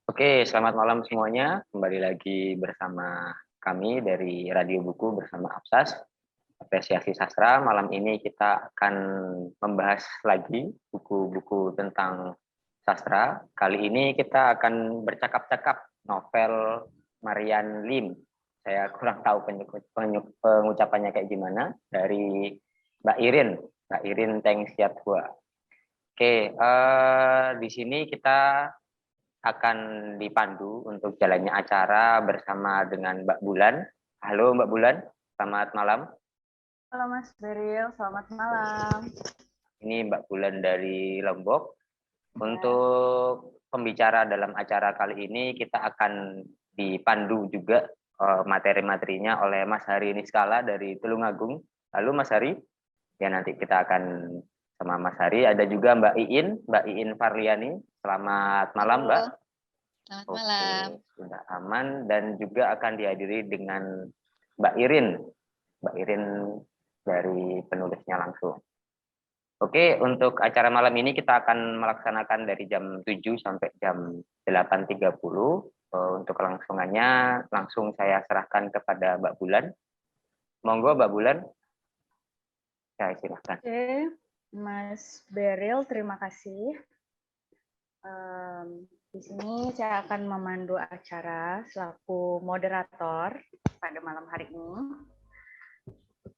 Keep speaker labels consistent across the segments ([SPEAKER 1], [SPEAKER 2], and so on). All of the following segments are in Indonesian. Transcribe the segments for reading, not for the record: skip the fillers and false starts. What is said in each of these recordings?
[SPEAKER 1] Oke, selamat malam semuanya. Kembali lagi bersama kami dari Radio Buku bersama Absas, Apresiasi Sastra. Malam ini kita akan membahas lagi buku-buku tentang sastra. Kali ini kita akan bercakap-cakap novel Marian Lim. Saya kurang tahu pengucapannya kayak gimana, dari Mbak Irin. Mbak Irin Teng Siat Hua. Oke, di sini kita akan dipandu untuk jalannya acara bersama dengan Mbak Bulan. Halo Mbak Bulan, selamat malam.
[SPEAKER 2] Halo Mas Beril, selamat malam.
[SPEAKER 1] Ini Mbak Bulan dari Lombok. Untuk pembicara dalam acara kali ini kita akan dipandu juga materi-materinya oleh Mas Hari Niskala dari Tulungagung. Halo Mas Hari. Ya nanti kita akan sama Mas Hari. Ada juga Mbak Iin Farliani. Selamat malam Mbak.
[SPEAKER 3] Selamat malam.
[SPEAKER 1] Sudah aman dan juga akan dihadiri dengan Mbak Irin. Mbak Irin dari penulisnya langsung. Oke, untuk acara malam ini kita akan melaksanakan dari jam 7 sampai jam 8.30. Untuk kelangsungannya langsung saya serahkan kepada Mbak Bulan. Monggo Mbak Bulan. Saya silahkan.
[SPEAKER 2] Oke, Mas Beril, terima kasih. Di sini saya akan memandu acara selaku moderator pada malam hari ini.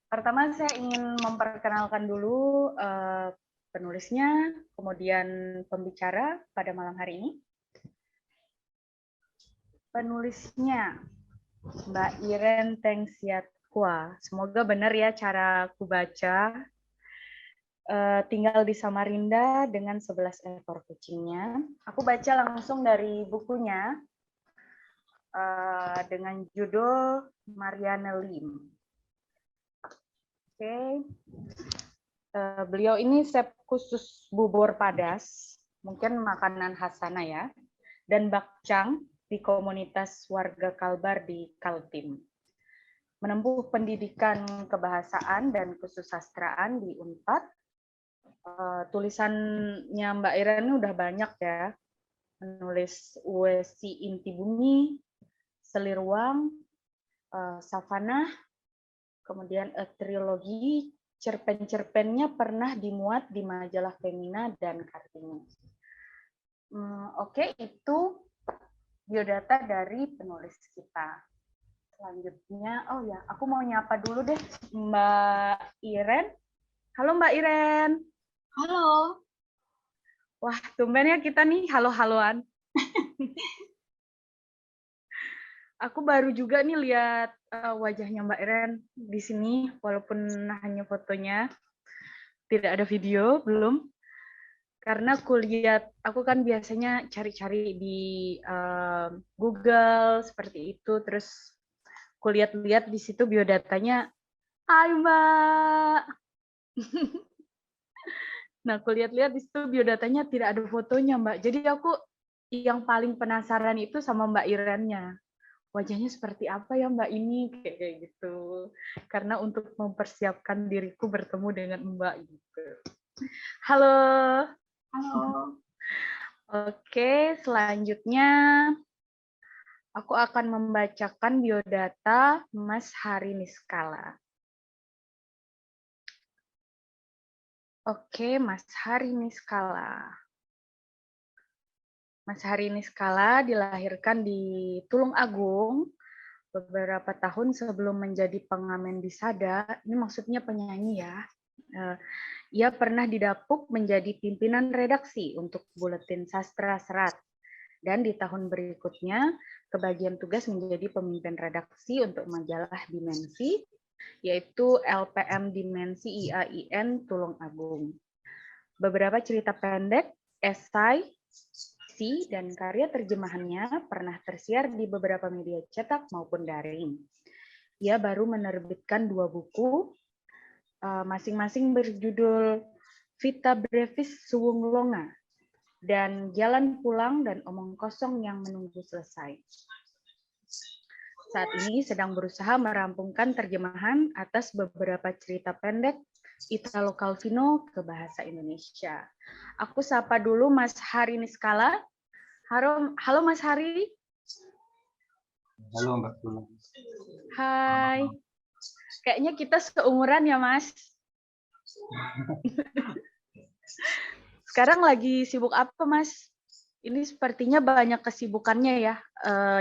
[SPEAKER 2] Pertama saya ingin memperkenalkan dulu penulisnya, kemudian pembicara pada malam hari ini. Penulisnya Mbak Iren Teng Siat Hua. Semoga benar ya cara aku baca. Tinggal di Samarinda dengan 11 ekor kucingnya. Aku baca langsung dari bukunya dengan judul Marianne Lim. Oke. Beliau ini chef khusus bubur padas, mungkin makanan khas sana ya, dan bakcang di komunitas warga Kalbar di Kaltim. Menempuh pendidikan kebahasaan dan kesusastraan di Unpad. Tulisannya Mbak Iren ini udah banyak ya, menulis Uesi Inti Bumi, Selirwang, Savana, kemudian trilogi, cerpen-cerpennya pernah dimuat di majalah Femina dan Kartini. Oke, itu biodata dari penulis kita. Selanjutnya, oh ya, aku mau nyapa dulu deh Mbak Iren. Halo Mbak Iren.
[SPEAKER 3] Halo.
[SPEAKER 2] Wah, tumben ya kita nih halo-haloan. Aku baru juga nih lihat wajahnya Mbak Iren di sini, walaupun hanya fotonya, tidak ada video, belum. Karena aku kan biasanya cari-cari di Google seperti itu, terus kulihat-lihat di situ biodatanya. Hai Mbak. Nah, aku lihat-lihat di situ biodatanya tidak ada fotonya, Mbak. Jadi aku yang paling penasaran itu sama Mbak Irennya. Wajahnya seperti apa ya Mbak ini? Kayak gitu. Karena untuk mempersiapkan diriku bertemu dengan Mbak gitu. Halo.
[SPEAKER 3] Halo.
[SPEAKER 2] Oke, selanjutnya aku akan membacakan biodata Mas Hari Niskala. Oke, Mas Hari Niskala. Mas Hari Niskala dilahirkan di Tulung Agung beberapa tahun sebelum menjadi pengamen di Sada. Ini maksudnya penyanyi ya. Ia pernah didapuk menjadi pimpinan redaksi untuk Buletin Sastra Serat. Dan di tahun berikutnya kebagian tugas menjadi pemimpin redaksi untuk majalah Dimensi, yaitu LPM Dimensi IAIN Tulung Agung. Beberapa cerita pendek, esai, dan karya terjemahannya pernah tersiar di beberapa media cetak maupun daring. Ia baru menerbitkan 2 buku, masing-masing berjudul Vita Brevis Suwung Longa dan Jalan Pulang dan Omong Kosong yang Menunggu Selesai. Saat ini sedang berusaha merampungkan terjemahan atas beberapa cerita pendek Italo Calvino ke bahasa Indonesia. Aku sapa dulu Mas Hari Niskala. Halo Mas Hari.
[SPEAKER 4] Halo Mbak Tula.
[SPEAKER 2] Hai. Kayaknya kita seumuran ya Mas. Sekarang lagi sibuk apa Mas? Ini sepertinya banyak kesibukannya ya.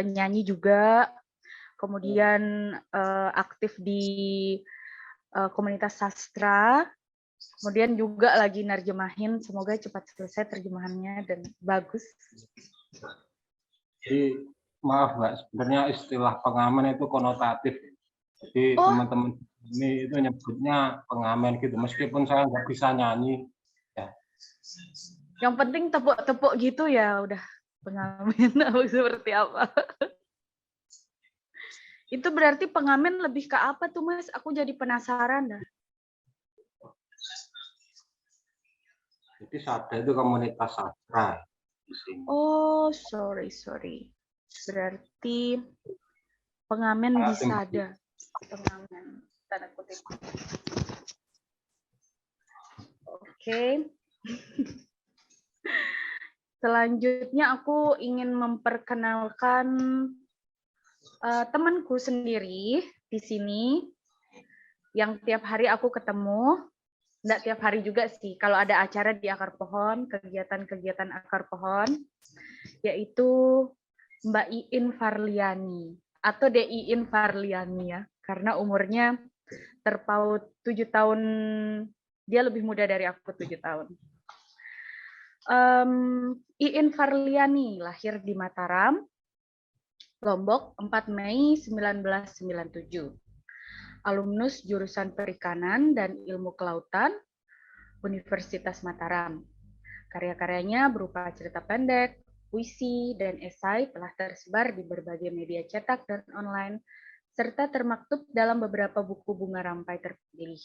[SPEAKER 2] Nyanyi juga, kemudian aktif di komunitas sastra, kemudian juga lagi nerjemahin. Semoga cepat selesai terjemahannya dan bagus.
[SPEAKER 4] Jadi maaf Mbak, sebenarnya istilah pengamen itu konotatif. Jadi teman-teman ini itu nyebutnya pengamen gitu, meskipun saya nggak bisa nyanyi. Ya.
[SPEAKER 2] Yang penting tepuk-tepuk gitu ya udah pengamen atau seperti apa. Itu berarti pengamen lebih ke apa tuh Mas? Aku jadi penasaran dah.
[SPEAKER 4] Jadi Sada itu komunitas sastra di sini.
[SPEAKER 2] Oh, sorry. Berarti pengamen di Sada. Pengamen, tanda kutip. Oke. Selanjutnya aku ingin memperkenalkan temanku sendiri di sini yang tiap hari aku ketemu. Enggak tiap hari juga sih, kalau ada acara di akar pohon, kegiatan-kegiatan akar pohon, yaitu Mbak Iin Farliani atau Iin Farliani ya, karena umurnya terpaut 7 tahun, dia lebih muda dari aku 7 tahun. Iin Farliani lahir di Mataram, Lombok, 4 Mei 1997. Alumnus jurusan Perikanan dan Ilmu Kelautan, Universitas Mataram. Karya-karyanya berupa cerita pendek, puisi, dan esai telah tersebar di berbagai media cetak dan online, serta termaktub dalam beberapa buku bunga rampai terpilih.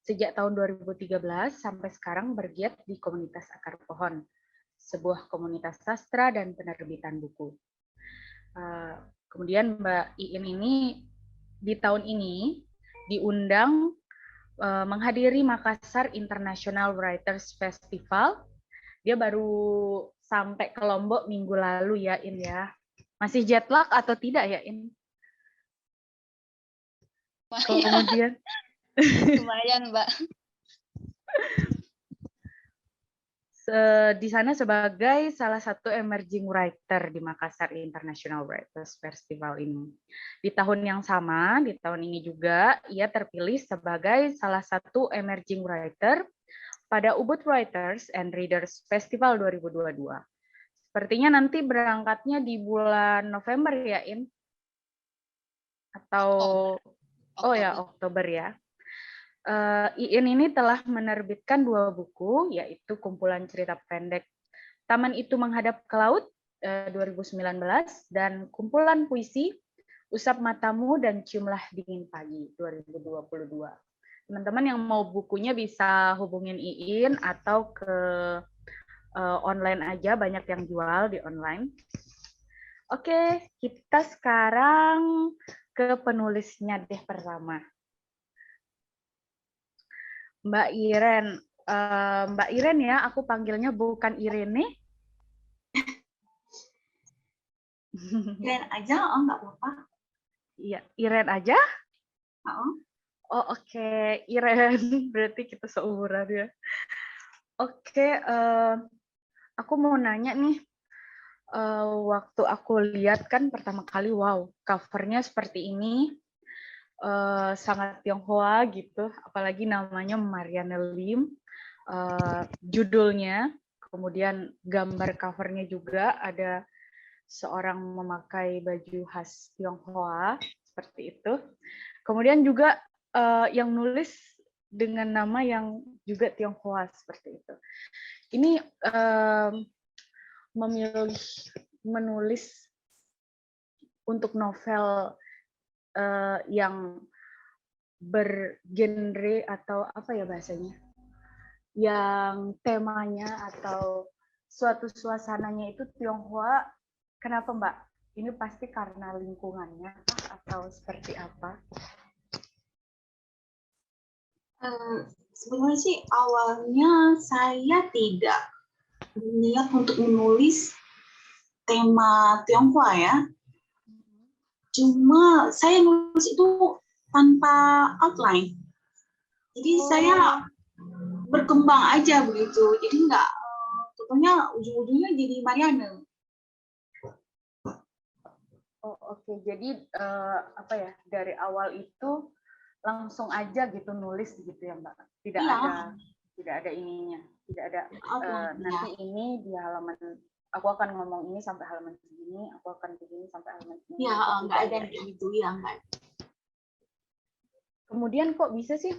[SPEAKER 2] Sejak tahun 2013 sampai sekarang bergiat di komunitas Akar Pohon, sebuah komunitas sastra dan penerbitan buku. Kemudian Mbak Iin ini di tahun ini diundang menghadiri Makassar International Writers Festival. Dia baru sampai ke Lombok minggu lalu ya, In ya. Masih jet lag atau tidak ya, In? Kemudian
[SPEAKER 3] lumayan, Mbak.
[SPEAKER 2] Di sana sebagai salah satu emerging writer di Makassar International Writers Festival ini. Di tahun yang sama, di tahun ini juga, ia terpilih sebagai salah satu emerging writer pada Ubud Writers and Readers Festival 2022. Sepertinya nanti berangkatnya di bulan November ya, In? Atau, Oktober ya. Iin ini telah menerbitkan 2 buku, yaitu kumpulan cerita pendek Taman Itu Menghadap ke Laut 2019 dan kumpulan puisi Usap Matamu dan Ciumlah Dingin Pagi 2022. Teman-teman yang mau bukunya bisa hubungin Iin atau ke online aja, banyak yang jual di online. Oke, kita sekarang ke penulisnya deh pertama. Mbak Iren ya, aku panggilnya bukan Irene.
[SPEAKER 3] Iren aja, nggak apa-apa.
[SPEAKER 2] Iya, Iren aja? Oh oke. Iren, berarti kita seumuran ya. Oke, aku mau nanya nih, waktu aku lihat kan pertama kali, wow, covernya seperti ini, sangat Tionghoa gitu, apalagi namanya Marianne Lim, judulnya, kemudian gambar covernya juga ada seorang memakai baju khas Tionghoa seperti itu, kemudian juga yang nulis dengan nama yang juga Tionghoa seperti itu. Ini memilih menulis untuk novel yang bergenre atau apa ya bahasanya, yang temanya atau suatu suasananya itu Tionghoa. Kenapa Mbak? Ini pasti karena lingkungannya atau seperti apa?
[SPEAKER 3] Sebenarnya sih awalnya saya tidak berniat untuk menulis tema Tionghoa ya. Cuma saya nulis itu tanpa outline. Jadi saya berkembang aja begitu. Jadi nggak, pokoknya ujung-ujungnya jadi Mariana.
[SPEAKER 2] Oh, oke. Jadi apa ya, dari awal itu langsung aja gitu nulis gitu ya Mbak. Tidak ada ininya, tidak ada nanti ini di halaman, aku akan ngomong ini sampai halaman segini, aku akan begini sampai halaman segini.
[SPEAKER 3] Ya, nggak ada gitu ya, nggak.
[SPEAKER 2] Kemudian kok bisa sih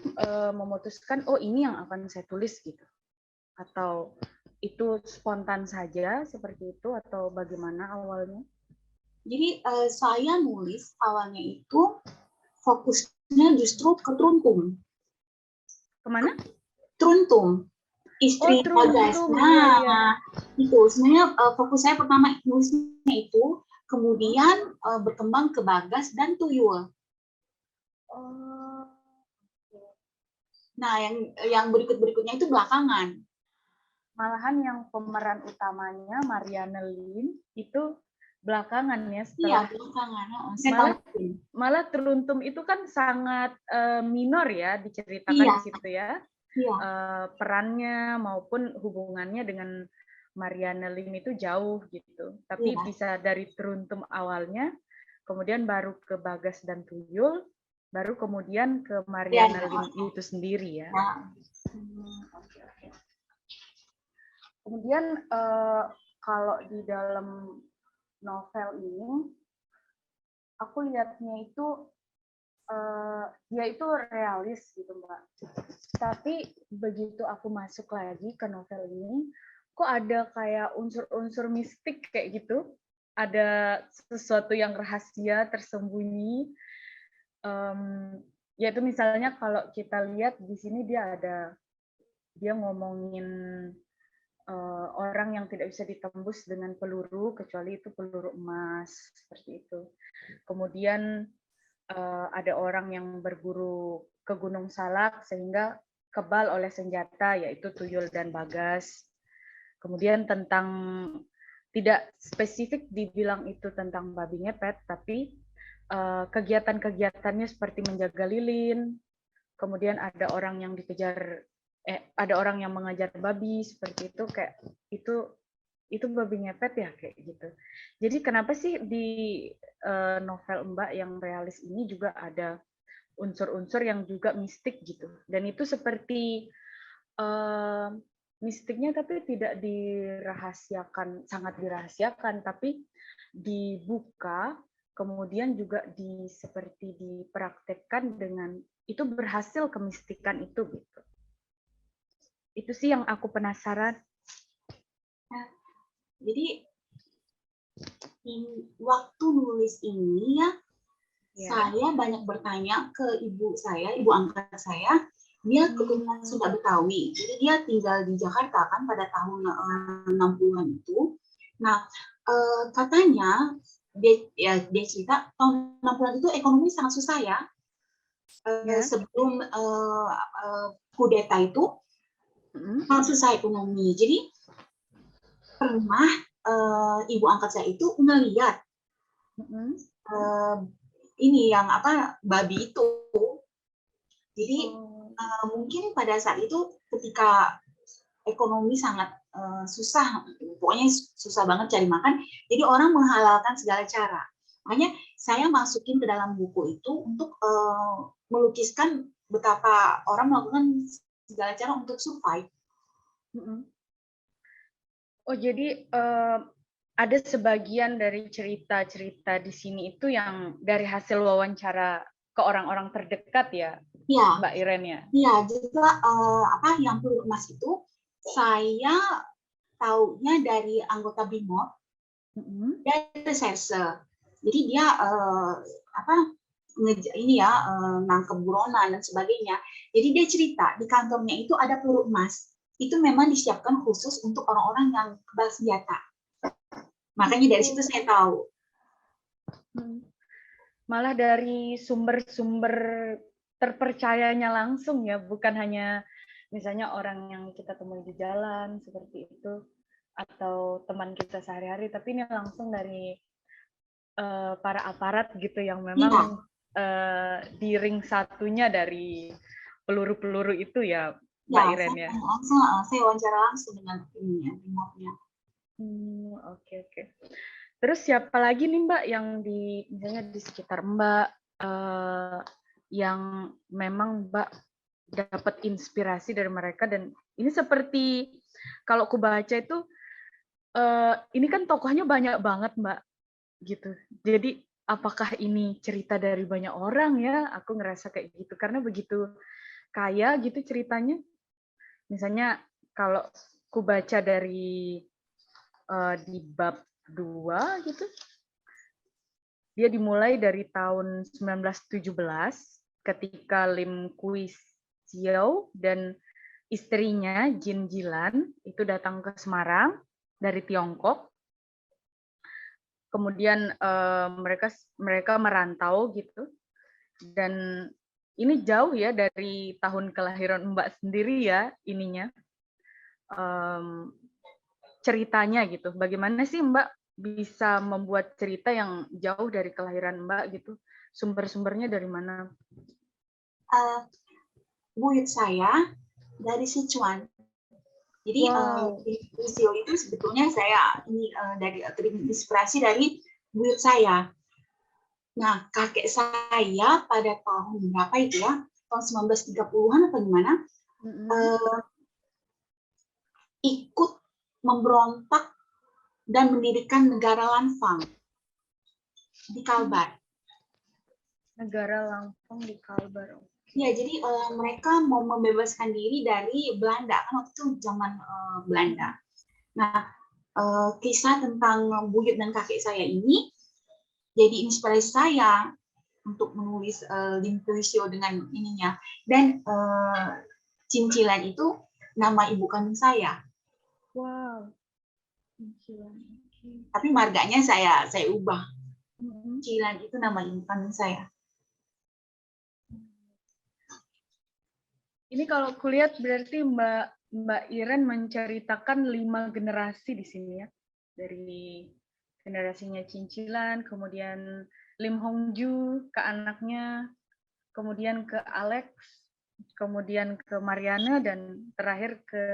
[SPEAKER 2] memutuskan, oh ini yang akan saya tulis gitu? Atau itu spontan saja seperti itu, atau bagaimana awalnya?
[SPEAKER 3] Jadi saya nulis awalnya itu fokusnya justru ke Truntung.
[SPEAKER 2] Kemana?
[SPEAKER 3] Truntung, istri Bagas. Nah, itu sebenarnya fokus saya pertama nulisnya itu, kemudian berkembang ke Bagas dan Tuyul. Nah, yang berikutnya itu belakangan.
[SPEAKER 2] Malahan yang pemeran utamanya Mariana Lin itu belakangan ya,
[SPEAKER 3] setelah. Iya, belakangan.
[SPEAKER 2] Malah Teruntum itu kan sangat minor ya diceritakan di situ ya. Iya. Perannya maupun hubungannya dengan Mariana Lin itu jauh gitu. Tapi bisa dari Teruntum awalnya, kemudian baru ke Bagas dan Tuyul, baru kemudian ke Mariana Lin itu sendiri ya. Oke. Kemudian kalau di dalam novel ini, aku lihatnya itu dia itu realis gitu Mbak. Tapi begitu aku masuk lagi ke novel ini, kok ada kayak unsur-unsur mistik kayak gitu. Ada sesuatu yang rahasia tersembunyi. Yaitu misalnya kalau kita lihat di sini dia ngomongin orang yang tidak bisa ditembus dengan peluru kecuali itu peluru emas, seperti itu. Kemudian ada orang yang berburu ke Gunung Salak sehingga kebal oleh senjata, yaitu Tuyul dan Bagas. Kemudian tentang, tidak spesifik dibilang itu tentang babi ngepet, tapi kegiatan-kegiatannya seperti menjaga lilin. Kemudian ada orang yang dikejar, ada orang yang mengajar babi seperti itu, kayak itu babi ngepet ya kayak gitu. Jadi kenapa sih di novel Mbak yang realis ini juga ada unsur-unsur yang juga mistik gitu, dan itu seperti mistiknya tapi tidak dirahasiakan, sangat dirahasiakan, tapi dibuka, kemudian juga seperti dipraktekkan dengan itu berhasil kemistikan itu gitu. Itu sih yang aku penasaran.
[SPEAKER 3] Nah, jadi waktu nulis ini ya, saya banyak bertanya ke ibu saya, ibu angkat saya. Dia keturunan Sunda Betawi, jadi dia tinggal di Jakarta kan pada tahun 60-an itu. Nah, katanya dia cerita tahun 60-an itu ekonomi sangat susah ya. Sebelum kudeta itu sangat susah ekonomi. Jadi pernah ibu angkat saya itu ngelihat ini yang babi itu. Jadi mungkin pada saat itu ketika ekonomi sangat susah, pokoknya susah banget cari makan, jadi orang menghalalkan segala cara. Makanya saya masukin ke dalam buku itu untuk melukiskan betapa orang melakukan segala cara untuk survive.
[SPEAKER 2] Oh, jadi ada sebagian dari cerita-cerita di sini itu yang dari hasil wawancara ke orang-orang terdekat ya, Mbak Iren ya?
[SPEAKER 3] Iya, juga yang peluru emas itu saya taunya dari anggota BRIMOB dan reserse. Jadi dia nangkep buronan dan sebagainya. Jadi dia cerita di kantornya itu ada peluru emas. Itu memang disiapkan khusus untuk orang-orang yang kebal senjata. Makanya dari situ saya tahu.
[SPEAKER 2] Malah dari sumber-sumber terpercayanya langsung ya, bukan hanya misalnya orang yang kita temui di jalan seperti itu. atau teman kita sehari-hari, tapi ini langsung dari para aparat gitu yang memang di ring satunya dari peluru-peluru itu ya, Mbak Iren ya.
[SPEAKER 3] Saya wawancara langsung dengan ini Brimopnya.
[SPEAKER 2] Oke. Terus siapa lagi nih Mbak yang misalnya di sekitar Mbak yang memang Mbak dapat inspirasi dari mereka, dan ini seperti kalau aku baca itu ini kan tokohnya banyak banget Mbak gitu. Jadi apakah ini cerita dari banyak orang ya? Aku ngerasa kayak gitu karena begitu kaya gitu ceritanya. Misalnya kalau aku baca dari di bab 2 gitu. Dia dimulai dari tahun 1917 ketika Lim Kui Xiao dan istrinya Jin Jilan itu datang ke Semarang dari Tiongkok. Kemudian mereka merantau gitu, dan ini jauh ya dari tahun kelahiran Mbak sendiri ya ininya ceritanya gitu. Bagaimana sih Mbak bisa membuat cerita yang jauh dari kelahiran Mbak gitu? Sumber-sumbernya dari mana?
[SPEAKER 3] Buyut saya dari Sichuan. Jadi Lisio itu sebetulnya saya ini dari terinspirasi dari buyut saya. Nah, kakek saya pada tahun berapa itu ya? Tahun 1930-an apa gimana? Ikut memberontak dan mendirikan negara Lanfang di Kalbar.
[SPEAKER 2] Negara Lanfang di Kalbar.
[SPEAKER 3] Ya, jadi mereka mau membebaskan diri dari Belanda, kan waktu itu zaman Belanda. Nah, kisah tentang buyut dan kakek saya ini jadi inspirasi saya untuk menulis Lim Kui Xiao dengan ininya. Dan Cincilan itu nama ibu kandung saya.
[SPEAKER 2] Wow. Cincilan.
[SPEAKER 3] Tapi marganya saya ubah. Cincilan itu nama ibu kandung saya.
[SPEAKER 2] Ini kalau kulihat berarti Mbak Iren menceritakan 5 generasi di sini ya. Dari generasinya Cincilan, kemudian Lim Hongju ke anaknya, kemudian ke Alex, kemudian ke Mariana, dan terakhir ke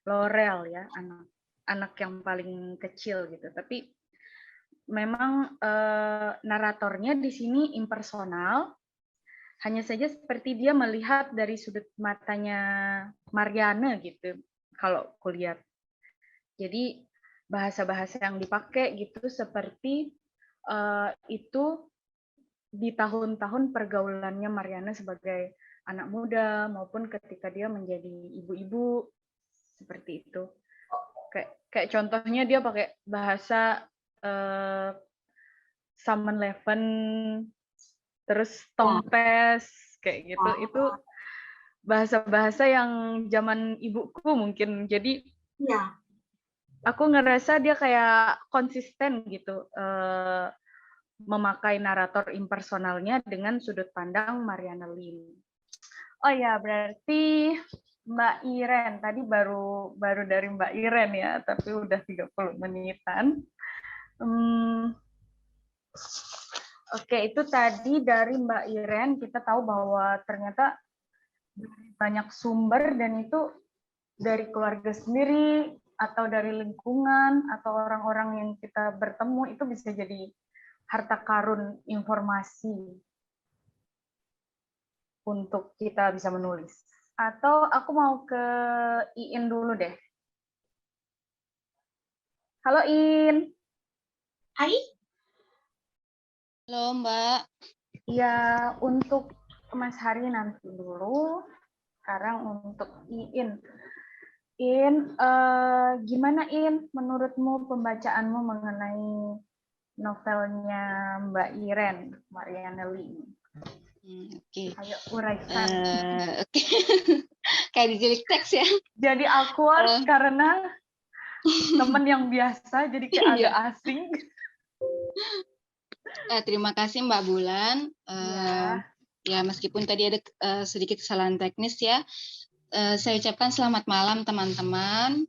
[SPEAKER 2] Laurel ya, anak yang paling kecil gitu. Tapi memang naratornya di sini impersonal. Hanya saja seperti dia melihat dari sudut matanya Mariana gitu, kalau kulihat. Jadi bahasa-bahasa yang dipakai gitu seperti itu di tahun-tahun pergaulannya Mariana sebagai anak muda maupun ketika dia menjadi ibu-ibu, seperti itu. Kayak contohnya dia pakai bahasa Summon Leven, terus Tompes, kayak gitu. Itu bahasa-bahasa yang zaman ibuku mungkin. Jadi aku ngerasa dia kayak konsisten gitu memakai narator impersonalnya dengan sudut pandang Mariana Lim. Oh ya, berarti Mbak Iren, tadi baru dari Mbak Iren ya, tapi udah 30 menitan. Oke, itu tadi dari Mbak Iren, kita tahu bahwa ternyata banyak sumber, dan itu dari keluarga sendiri, atau dari lingkungan, atau orang-orang yang kita bertemu, itu bisa jadi harta karun informasi untuk kita bisa menulis. Atau aku mau ke Iin dulu deh. Halo In.
[SPEAKER 3] Hai.
[SPEAKER 5] Halo Mbak.
[SPEAKER 2] Ya, untuk Mas Hari nanti dulu. Sekarang untuk Iin. In, gimana In menurutmu pembacaanmu mengenai novelnya Mbak Iren, Mariana Lim?
[SPEAKER 5] Oke.
[SPEAKER 2] Ayo uraikan.
[SPEAKER 5] Oke. Kayak dijelik teks ya.
[SPEAKER 2] Jadi awkward karena teman yang biasa, jadi kayak agak asing.
[SPEAKER 5] Terima kasih Mbak Bulan. Ya, meskipun tadi ada sedikit kesalahan teknis ya. Saya ucapkan selamat malam teman-teman.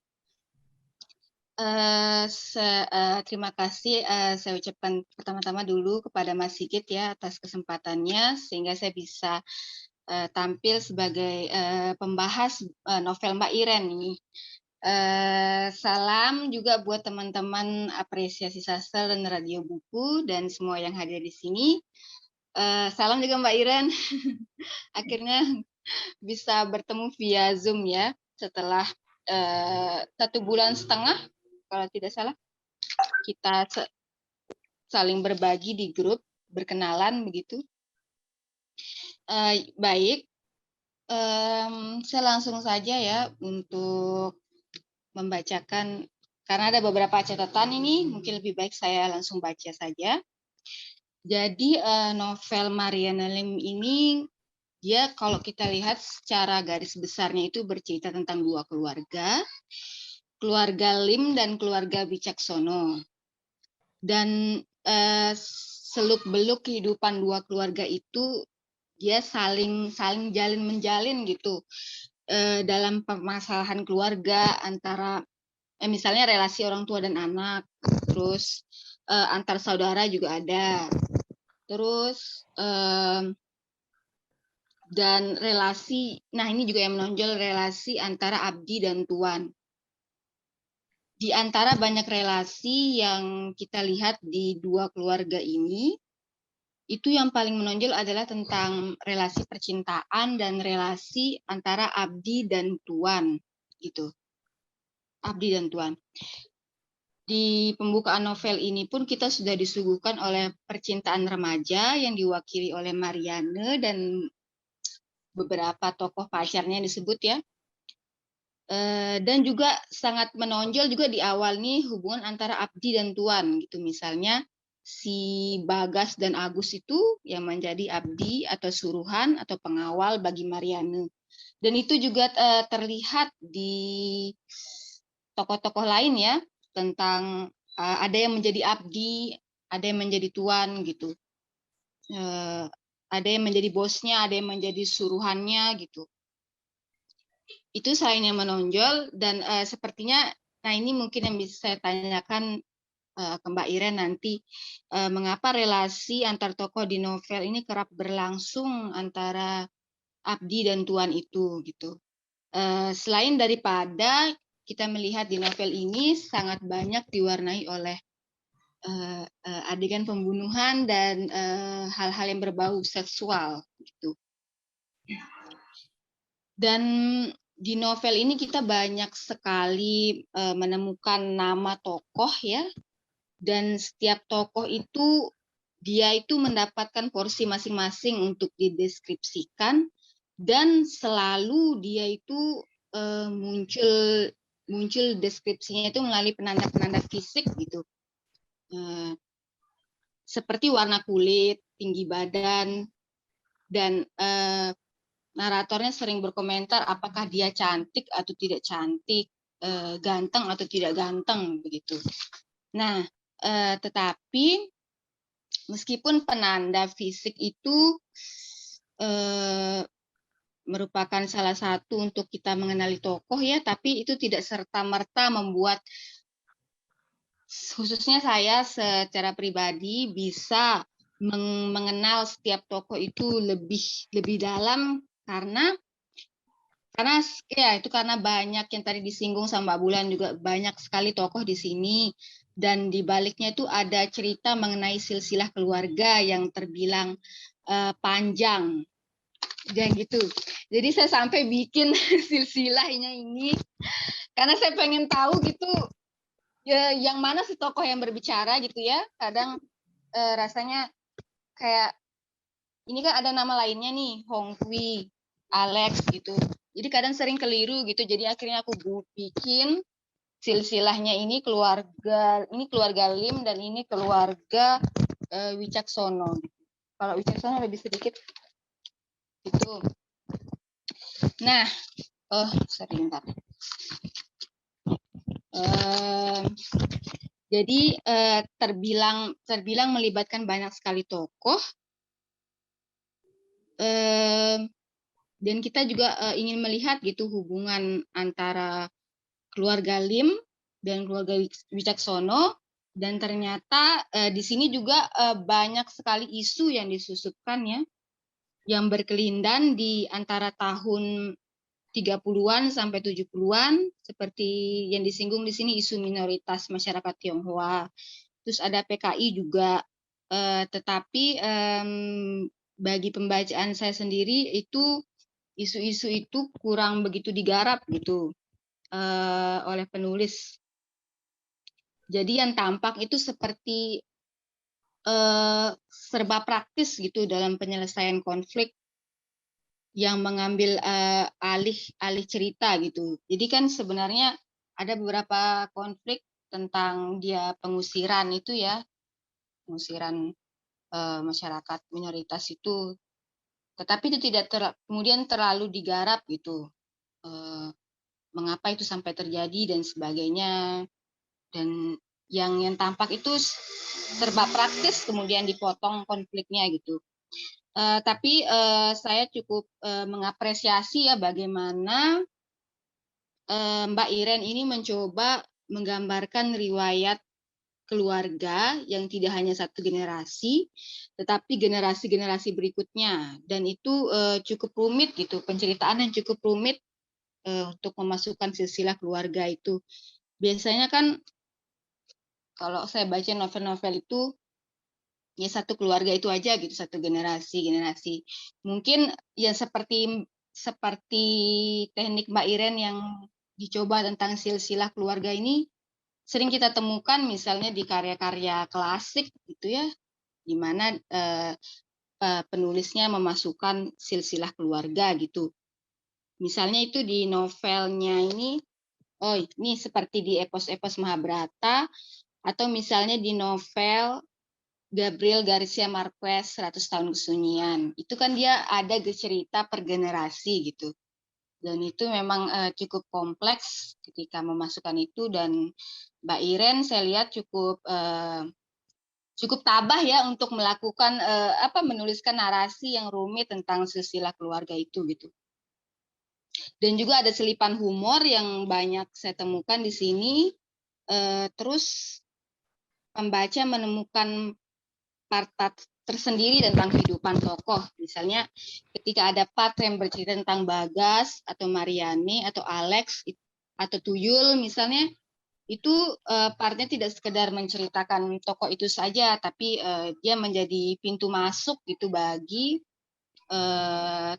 [SPEAKER 5] Terima kasih saya ucapkan pertama-tama dulu kepada Mas Sigit ya atas kesempatannya sehingga saya bisa tampil sebagai pembahas novel Mbak Iren ini. Salam juga buat teman-teman apresiasi sastra dan radio buku dan semua yang hadir di sini. Salam juga Mbak Iren. Akhirnya bisa bertemu via Zoom ya setelah 1,5 bulan kalau tidak salah kita saling berbagi di grup, berkenalan begitu. Baik, saya langsung saja ya untuk membacakan, karena ada beberapa catatan ini, mungkin lebih baik saya langsung baca saja. Jadi novel Mariana Lim ini, dia kalau kita lihat secara garis besarnya itu bercerita tentang 2 keluarga, keluarga Lim dan keluarga Wicaksono. Dan seluk-beluk kehidupan 2 keluarga itu dia saling jalin menjalin gitu dalam permasalahan keluarga antara misalnya relasi orang tua dan anak, terus antar saudara juga ada, terus dan relasi, nah ini juga yang menonjol relasi antara abdi dan tuan. Di antara banyak relasi yang kita lihat di 2 keluarga ini, itu yang paling menonjol adalah tentang relasi percintaan dan relasi antara abdi dan tuan, gitu. Abdi dan tuan. Di pembukaan novel ini pun kita sudah disuguhkan oleh percintaan remaja yang diwakili oleh Mariane dan beberapa tokoh pacarnya yang disebut ya. Dan juga sangat menonjol juga di awal nih hubungan antara abdi dan tuan gitu, misalnya si Bagas dan Agus itu yang menjadi abdi atau suruhan atau pengawal bagi Mariane, dan itu juga terlihat di tokoh-tokoh lain ya, tentang ada yang menjadi abdi, ada yang menjadi tuan gitu, ada yang menjadi bosnya, ada yang menjadi suruhannya gitu. Itu selain yang menonjol, dan sepertinya, nah ini mungkin yang bisa saya tanyakan ke Mbak Iren nanti, mengapa relasi antar tokoh di novel ini kerap berlangsung antara abdi dan tuan itu gitu. Selain daripada kita melihat di novel ini sangat banyak diwarnai oleh adegan pembunuhan dan hal-hal yang berbau seksual gitu. Dan di novel ini kita banyak sekali menemukan nama tokoh ya, dan setiap tokoh itu dia itu mendapatkan porsi masing-masing untuk dideskripsikan, dan selalu dia itu muncul deskripsinya itu melalui penanda-penanda fisik gitu, seperti warna kulit, tinggi badan, dan naratornya sering berkomentar apakah dia cantik atau tidak cantik, ganteng atau tidak ganteng begitu. Nah, tetapi meskipun penanda fisik itu merupakan salah satu untuk kita mengenali tokoh ya, tapi itu tidak serta-merta membuat khususnya saya secara pribadi bisa mengenal setiap tokoh itu lebih dalam, karena ya itu karena banyak yang tadi disinggung sama Mbak Bulan, juga banyak sekali tokoh di sini, dan di baliknya itu ada cerita mengenai silsilah keluarga yang terbilang panjang dan gitu. Jadi saya sampai bikin silsilahnya ini karena saya pengen tahu gitu ya, yang mana si tokoh yang berbicara gitu ya. Kadang rasanya kayak ini kan ada nama lainnya nih, Hongkwi, Alex gitu. Jadi kadang sering keliru gitu. Jadi akhirnya aku bikin silsilahnya ini keluarga Lim dan ini keluarga Wicaksono. Kalau Wicaksono lebih sedikit gitu. Nah, sebentar. Jadi terbilang melibatkan banyak sekali tokoh. Dan kita juga ingin melihat gitu hubungan antara keluarga Lim dan keluarga Wicaksono, dan ternyata di sini juga banyak sekali isu yang disusupkan ya, yang berkelindan di antara tahun 30-an sampai 70-an, seperti yang disinggung di sini isu minoritas masyarakat Tionghoa. Terus ada PKI juga, tetapi bagi pembacaan saya sendiri itu isu-isu itu kurang begitu digarap gitu oleh penulis. Jadi yang tampak itu seperti serba praktis gitu dalam penyelesaian konflik yang mengambil alih cerita gitu. Jadi kan sebenarnya ada beberapa konflik tentang dia pengusiran itu ya, pengusiran masyarakat minoritas itu, tetapi itu tidak kemudian terlalu digarap gitu. Mengapa itu sampai terjadi dan sebagainya, dan yang tampak itu serba praktis kemudian dipotong konfliknya gitu. Tapi saya cukup mengapresiasi ya bagaimana Mbak Iren ini mencoba menggambarkan riwayat keluarga yang tidak hanya satu generasi, tetapi generasi-generasi berikutnya, dan itu cukup rumit gitu, penceritaan yang cukup rumit untuk memasukkan silsilah keluarga itu. Biasanya kan kalau saya baca novel-novel itu ya satu keluarga itu aja gitu, satu generasi. Mungkin ya seperti teknik Mbak Iren yang dicoba tentang silsilah keluarga ini sering kita temukan misalnya di karya-karya klasik gitu ya, di mana penulisnya memasukkan silsilah keluarga gitu. Misalnya itu di novelnya ini, ini seperti di epos-epos Mahabharata, atau misalnya di novel Gabriel Garcia Marquez 100 tahun kesunyian. Itu kan dia ada cerita per generasi gitu. Dan itu memang cukup kompleks ketika memasukkan itu, dan Mbak Iren saya lihat cukup tabah ya untuk melakukan menuliskan narasi yang rumit tentang silsilah keluarga itu gitu. Dan juga ada selipan humor yang banyak saya temukan di sini. Terus pembaca menemukan part-part tersendiri tentang kehidupan tokoh. Misalnya ketika ada part yang bercerita tentang Bagas atau Mariani atau Alex atau Tuyul misalnya, itu partnya tidak sekedar menceritakan tokoh itu saja, tapi dia menjadi pintu masuk gitu bagi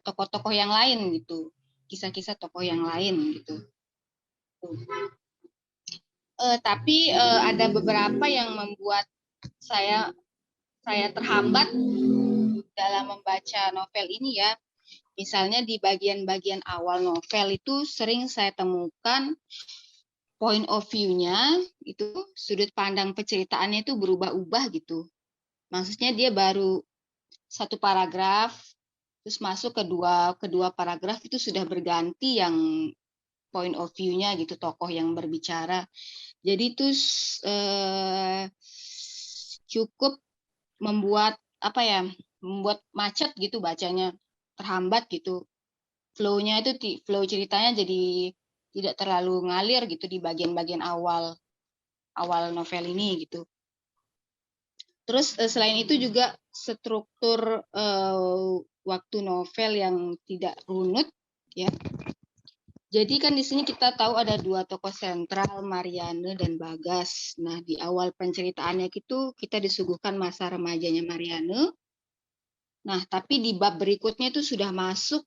[SPEAKER 5] tokoh-tokoh yang lain gitu, kisah-kisah tokoh yang lain gitu. Tapi ada beberapa yang membuat saya terhambat dalam membaca novel ini ya. Misalnya di bagian-bagian awal novel itu sering saya temukan point of view-nya itu, sudut pandang penceritaannya itu berubah-ubah gitu. Maksudnya dia baru satu paragraf, terus masuk kedua paragraf itu sudah berganti yang point of view-nya gitu, tokoh yang berbicara. Jadi itu cukup membuat membuat macet gitu bacanya, terhambat gitu. Flow-nya itu flow ceritanya jadi tidak terlalu ngalir gitu di bagian-bagian awal novel ini gitu. Terus selain itu juga struktur waktu novel yang tidak runut ya. Jadi kan di sini kita tahu ada dua tokoh sentral, Mariane dan Bagas. Nah, di awal penceritaannya itu kita disuguhkan masa remajanya Mariane. Nah, tapi di bab berikutnya itu sudah masuk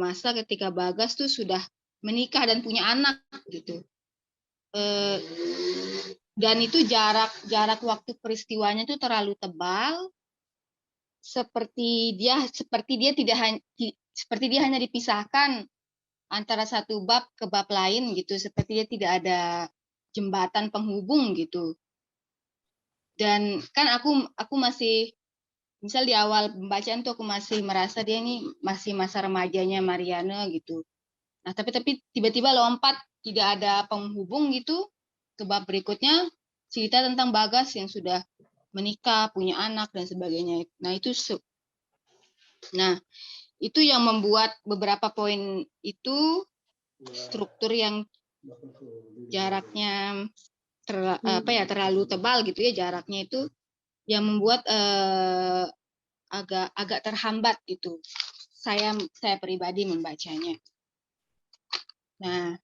[SPEAKER 5] masa ketika Bagas tuh sudah menikah dan punya anak gitu. Dan itu jarak waktu peristiwanya itu terlalu tebal. Seperti dia hanya dipisahkan antara satu bab ke bab lain gitu, seperti dia tidak ada jembatan penghubung gitu. Dan kan aku masih, misal di awal pembacaan tuh aku masih merasa dia ini masih masa remajanya Mariane gitu. Nah, tapi tiba-tiba lompat, tidak ada penghubung gitu ke bab berikutnya, cerita tentang Bagas yang sudah menikah, punya anak dan sebagainya. Nah, itu yang membuat beberapa poin itu struktur yang jaraknya terlalu tebal gitu ya jaraknya itu, yang membuat agak terhambat gitu. Saya pribadi membacanya. Nah,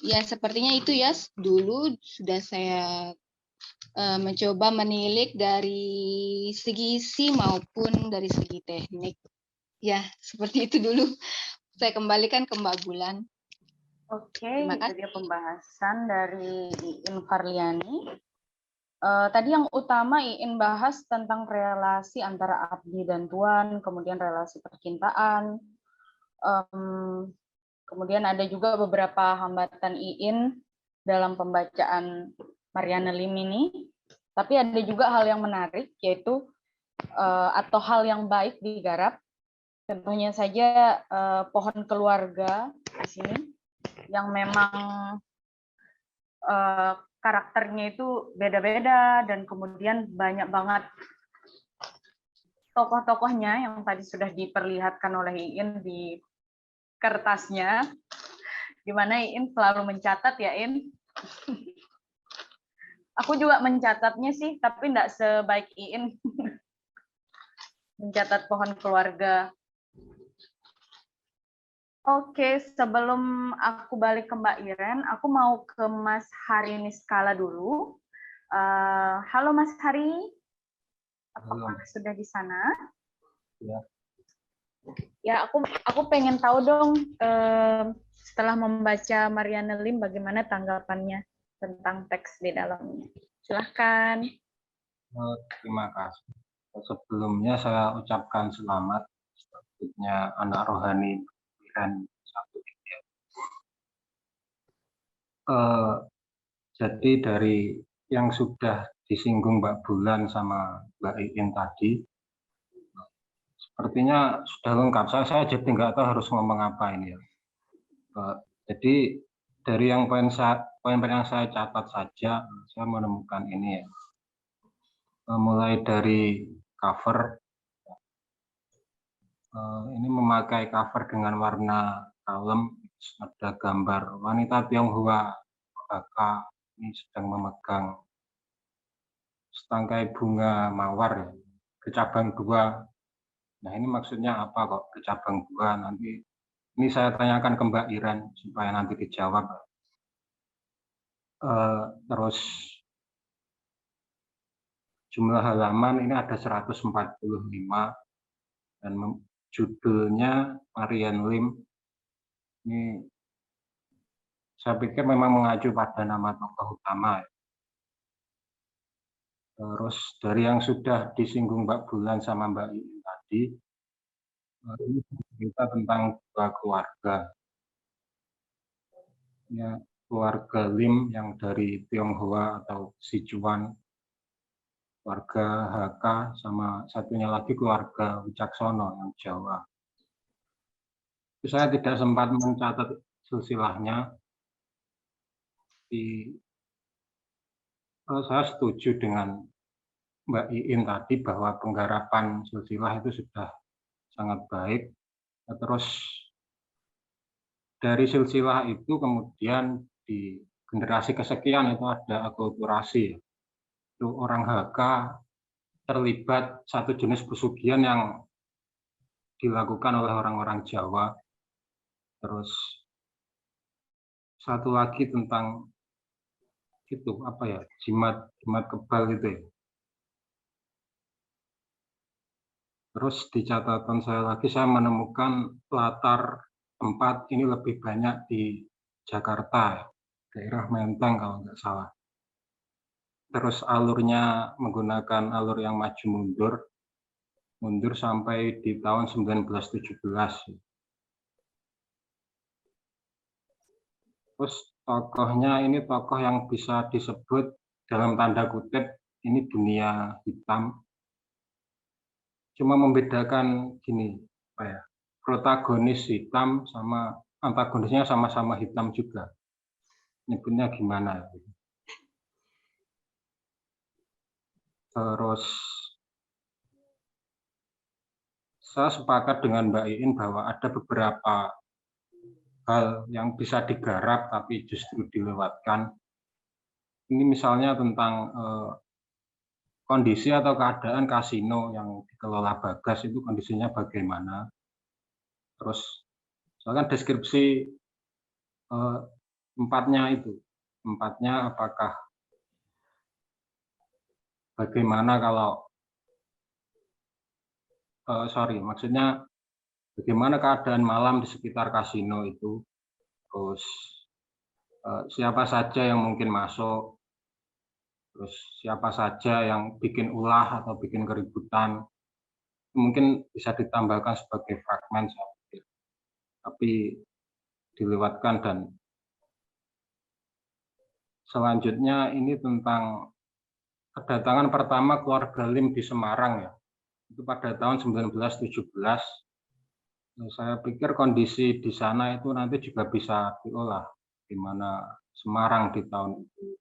[SPEAKER 5] ya sepertinya itu ya, dulu sudah saya mencoba menilik dari segi isi maupun dari segi teknik. Ya, seperti itu dulu. Saya kembalikan ke Mbak Bulan.
[SPEAKER 2] Oke, itu dia pembahasan dari Iin Farliani. Tadi yang utama Iin bahas tentang relasi antara abdi dan tuan, kemudian relasi percintaan. Kemudian ada juga beberapa hambatan Iin dalam pembacaan Mariana Lim ini. Tapi ada juga hal yang menarik, yaitu atau hal yang baik digarap. Contohnya saja pohon keluarga di sini, yang memang karakternya itu beda-beda, dan kemudian banyak banget tokoh-tokohnya yang tadi sudah diperlihatkan oleh Iin di kertasnya, di mana Iin selalu mencatat ya, Iin. Aku juga mencatatnya sih, tapi enggak sebaik Iin. Mencatat pohon keluarga. Oke, sebelum aku balik ke Mbak Iren, aku mau ke Mas Hari Niskala dulu. Halo Mas Hari, apakah sudah di sana?
[SPEAKER 4] Ya.
[SPEAKER 2] Ya, aku pengen tahu dong, setelah membaca Mariana Lim, bagaimana tanggapannya tentang teks di dalamnya. Silahkan.
[SPEAKER 4] Terima kasih. Sebelumnya saya ucapkan selamat selanjutnya anak rohani dan satu ya. Jadi dari yang sudah disinggung Mbak Bulan sama Mbak Iin tadi, sepertinya sudah lengkap. Saya jadi nggak tahu harus ngomong apa ini ya. Jadi dari yang poin yang saya catat saja, saya menemukan ini ya. Mulai dari cover, ini memakai cover dengan warna kalem, ada gambar wanita Tionghoa Hakka ini sedang memegang setangkai bunga mawar ya, bercabang 2. Nah ini maksudnya apa kok bercabang 2? Nanti ini saya tanyakan ke Mbak Iren supaya nanti dijawab. Terus jumlah halaman ini ada 145 dan judulnya Mariana Lim. Ini saya pikir memang mengacu pada nama tokoh utama. Terus dari yang sudah disinggung Mbak Bulan sama Mbak Iin tadi, ini cerita tentang dua keluarga. Ya, keluarga Lim yang dari Tionghoa atau Sichuan, keluarga Hakka, sama satunya lagi keluarga Wicaksono yang Jawa. Saya tidak sempat mencatat silsilahnya. Saya setuju dengan Mbak Iin tadi bahwa penggarapan silsilah itu sudah sangat baik. Terus dari silsilah itu kemudian di generasi kesekian itu ada akulturasi. Itu orang Hakka terlibat satu jenis pesugihan yang dilakukan oleh orang-orang Jawa. Terus satu lagi tentang itu apa ya, jimat kebal gitu ya. Terus di catatan saya lagi saya menemukan latar tempat ini lebih banyak di Jakarta, daerah Menteng kalau nggak salah. Terus alurnya menggunakan alur yang maju mundur sampai di tahun 1917. Terus tokohnya ini tokoh yang bisa disebut dalam tanda kutip ini dunia hitam. Cuma membedakan gini, apa ya, protagonis hitam sama antagonisnya sama-sama hitam juga. Nyebutnya gimana? Terus saya sepakat dengan Mbak Iin bahwa ada beberapa hal yang bisa digarap tapi justru dilewatkan. ini misalnya tentang kondisi atau keadaan kasino yang dikelola Bagas itu kondisinya bagaimana. Terus misalkan deskripsi tempatnya apakah bagaimana kalau maksudnya bagaimana keadaan malam di sekitar kasino itu, terus siapa saja yang mungkin masuk, terus siapa saja yang bikin ulah atau bikin keributan, mungkin bisa ditambahkan sebagai fragmen, tapi dilewatkan. Dan selanjutnya ini tentang kedatangan pertama keluarga Lim di Semarang ya, itu pada tahun 1917. Saya pikir kondisi di sana itu nanti juga bisa diolah, di mana Semarang di tahun itu.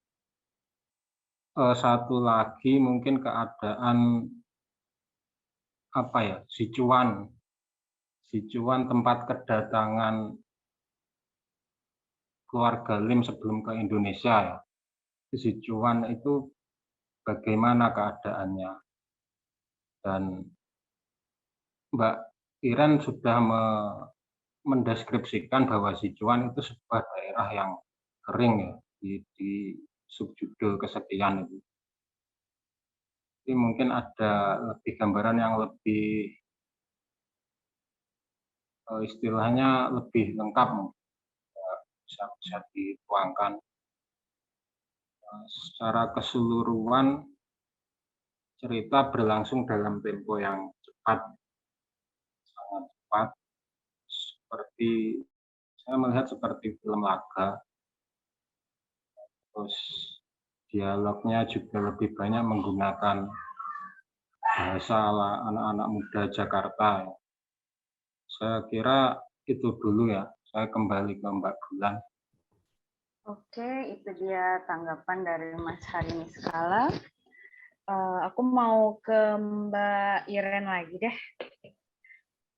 [SPEAKER 4] Satu lagi mungkin keadaan Sicuan tempat kedatangan keluarga Lim sebelum ke Indonesia ya. Sicuan itu bagaimana keadaannya, dan Mbak Iren sudah mendeskripsikan bahwa Sicuan itu sebuah daerah yang kering ya, di subjudul kesekian itu. Jadi mungkin ada lebih gambaran yang lebih istilahnya lebih lengkap, bisa dituangkan. Secara keseluruhan cerita berlangsung dalam tempo yang cepat, sangat cepat, seperti saya melihat seperti film laga. Terus dialognya juga lebih banyak menggunakan bahasa ala anak-anak muda Jakarta. Saya kira itu dulu ya. Saya kembali ke Mbak Bulan.
[SPEAKER 2] Oke, itu dia tanggapan dari Mas Harini Skala. Aku mau ke Mbak Iren lagi deh.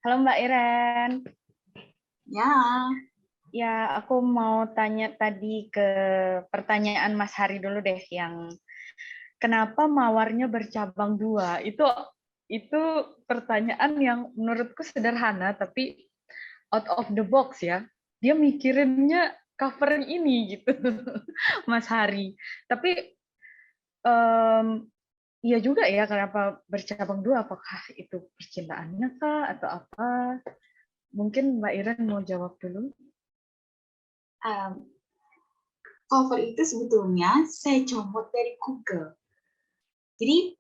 [SPEAKER 2] Halo Mbak Iren.
[SPEAKER 3] Ya.
[SPEAKER 2] Ya, aku mau tanya tadi ke pertanyaan Mas Hari dulu deh, yang kenapa mawarnya bercabang 2? Itu pertanyaan yang menurutku sederhana, tapi out of the box ya. Dia mikirinnya cover ini gitu, Mas Hari. Tapi iya juga ya, kenapa bercabang 2? Apakah itu percintaannya kah atau apa? Mungkin Mbak Iren mau jawab dulu.
[SPEAKER 3] Cover itu sebetulnya saya comot dari Google. Jadi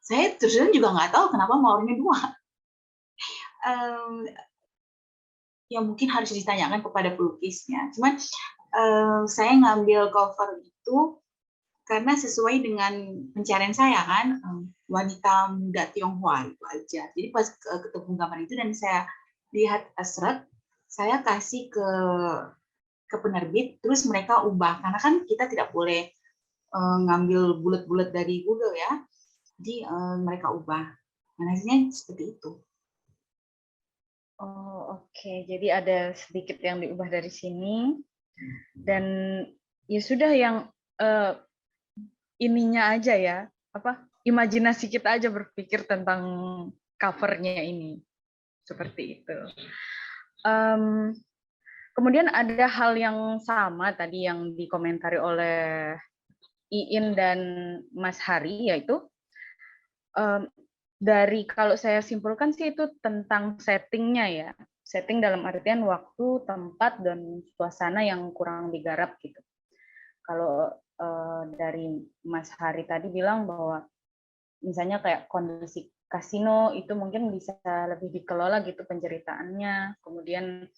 [SPEAKER 3] saya terus juga nggak tahu kenapa mawarnya 2. Ya mungkin harus ditanyakan kepada pelukisnya. Cuman saya ngambil cover itu karena sesuai dengan pencarian saya kan, wanita muda Tionghoa itu aja. Jadi pas ketemu gambar itu dan saya lihat asret, saya kasih ke penerbit, terus mereka ubah, karena kan kita tidak boleh ngambil bulat-bulat dari Google ya, jadi mereka ubah. Nah, hasilnya seperti itu.
[SPEAKER 2] Oh, oke. Jadi ada sedikit yang diubah dari sini, dan ya sudah, yang ininya aja ya, imajinasi kita aja berpikir tentang covernya ini, seperti itu. Kemudian ada hal yang sama tadi yang dikomentari oleh Iin dan Mas Hari, yaitu dari, kalau saya simpulkan sih, itu tentang settingnya ya, setting dalam artian waktu, tempat, dan suasana yang kurang digarap gitu. Kalau dari Mas Hari tadi bilang bahwa misalnya kayak kondisi kasino itu mungkin bisa lebih dikelola gitu penceritaannya. Kemudian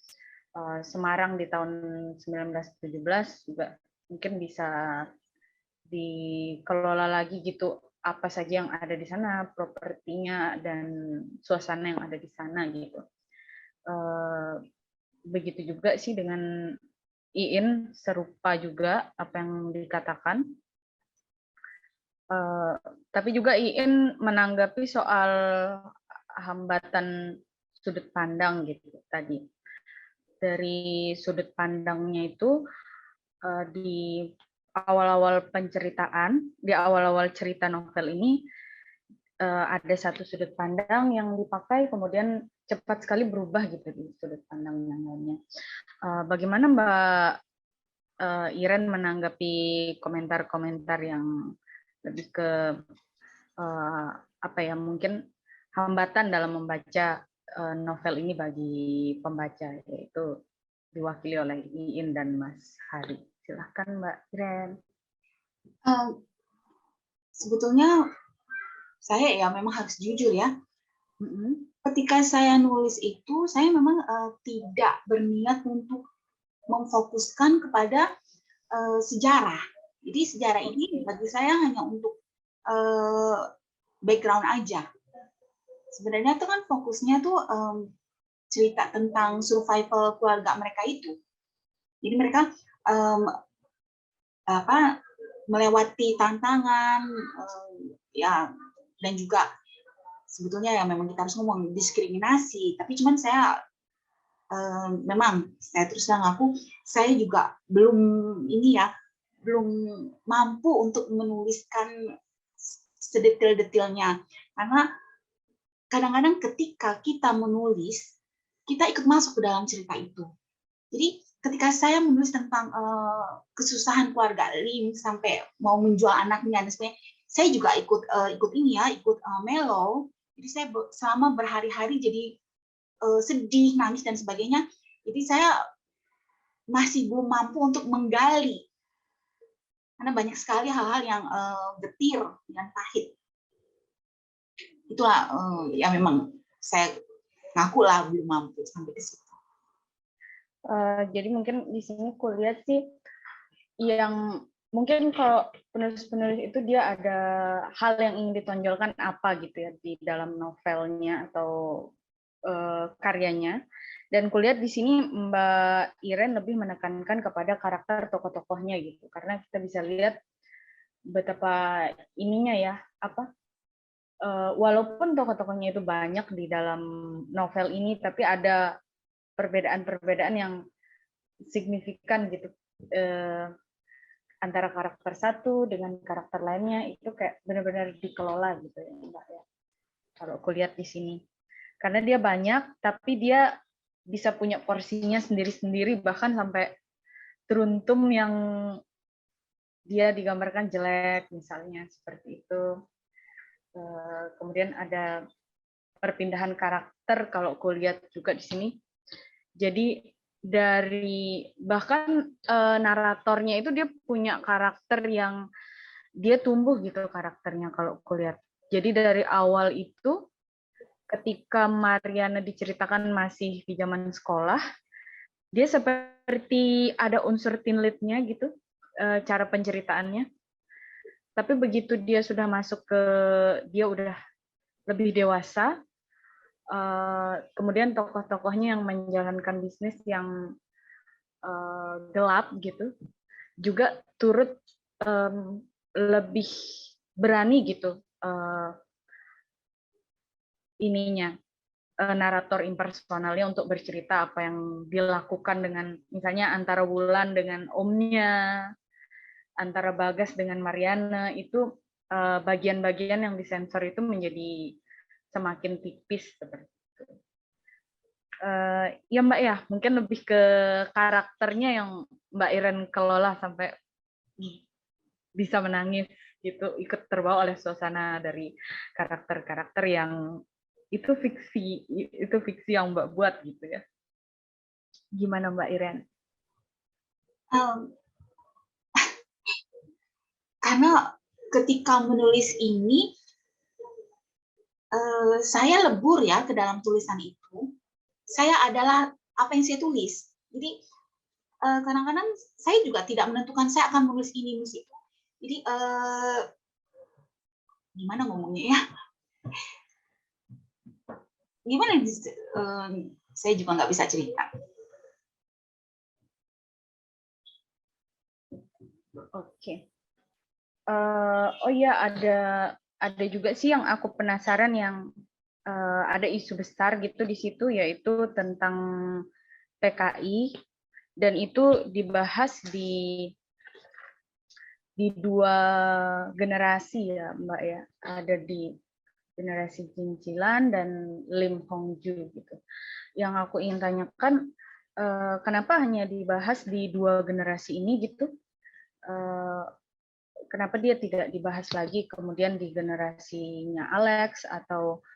[SPEAKER 2] Semarang di tahun 1917 juga mungkin bisa dikelola lagi gitu, apa saja yang ada di sana, propertinya dan suasana yang ada di sana gitu. Begitu juga sih dengan Iin, serupa juga apa yang dikatakan. Tapi juga Iin menanggapi soal hambatan sudut pandang gitu tadi. Dari sudut pandangnya itu, di awal-awal penceritaan, di awal-awal cerita novel ini ada satu sudut pandang yang dipakai, kemudian cepat sekali berubah gitu di sudut pandang yang lainnya. Bagaimana Mbak Iren menanggapi komentar-komentar yang lebih ke apa ya, mungkin hambatan dalam membaca novel ini bagi pembaca, yaitu diwakili oleh Iin dan Mas Hari. Silahkan Mbak Iren.
[SPEAKER 3] Sebetulnya saya ya memang harus jujur ya. Ketika saya nulis itu, saya memang tidak berniat untuk memfokuskan kepada sejarah. Jadi sejarah ini bagi saya hanya untuk background aja. Sebenarnya itu kan fokusnya tuh cerita tentang survival keluarga mereka itu. Jadi mereka melewati tantangan, ya, dan juga sebetulnya ya memang kita harus ngomong diskriminasi. Tapi cuman saya memang saya terus terang ngaku saya juga belum mampu untuk menuliskan sedetail-detailnya, karena kadang-kadang ketika kita menulis kita ikut masuk ke dalam cerita itu. Jadi ketika saya menulis tentang kesusahan keluarga Lim sampai mau menjual anaknya dan sebagainya, saya juga ikut mellow. Jadi saya selama berhari-hari jadi sedih, nangis dan sebagainya. Jadi saya masih belum mampu untuk menggali, karena banyak sekali hal-hal yang getir, yang pahit. Itulah ya memang saya ngaku lah belum mampu sampai ke situ.
[SPEAKER 2] Jadi mungkin di sini kulihat sih yang mungkin kalau penulis-penulis itu dia ada hal yang ingin ditonjolkan apa gitu ya di dalam novelnya atau karyanya. Dan kulihat di sini Mbak Iren lebih menekankan kepada karakter tokoh-tokohnya gitu, karena kita bisa lihat betapa ininya ya, walaupun tokoh-tokohnya itu banyak di dalam novel ini, tapi ada perbedaan-perbedaan yang signifikan gitu antara karakter satu dengan karakter lainnya, itu kayak benar-benar dikelola gitu ya Mbak ya. Kalau aku lihat di sini, karena dia banyak, tapi dia bisa punya porsinya sendiri-sendiri, bahkan sampai teruntum yang dia digambarkan jelek misalnya seperti itu. Kemudian ada perpindahan karakter kalau aku lihat juga di sini. Jadi dari bahkan naratornya itu dia punya karakter yang dia tumbuh gitu karakternya kalau aku lihat. Jadi dari awal itu ketika Mariana diceritakan masih di zaman sekolah, dia seperti ada unsur teen lead-nya gitu, cara penceritaannya. Tapi begitu dia sudah masuk dia udah lebih dewasa, kemudian tokoh-tokohnya yang menjalankan bisnis yang gelap gitu, juga turut lebih berani gitu narator impersonalnya untuk bercerita apa yang dilakukan dengan misalnya antara Wulan dengan omnya, antara Bagas dengan Mariana, itu bagian-bagian yang disensor itu menjadi semakin tipis seperti itu. Ya Mbak ya, mungkin lebih ke karakternya yang Mbak Iren kelola sampai bisa menangis gitu, ikut terbawa oleh suasana dari karakter-karakter yang itu fiksi yang Mbak buat gitu ya. Gimana Mbak Iren?
[SPEAKER 3] Karena ketika menulis ini saya lebur ya ke dalam tulisan itu. Saya adalah apa yang saya tulis. Jadi kadang-kadang saya juga tidak menentukan saya akan menulis ini, menulis itu. Jadi gimana ngomongnya ya? Gimana? Saya juga nggak bisa cerita.
[SPEAKER 2] Oke. Oh ya, ada juga sih yang aku penasaran yang ada isu besar gitu di situ, yaitu tentang PKI, dan itu dibahas di di dua generasi ya Mbak ya, ada di generasi Cincilan dan Lim Hongju gitu. Yang aku ingin tanyakan, kenapa hanya dibahas di dua generasi ini gitu? Kenapa dia tidak dibahas lagi kemudian di generasinya Alex atau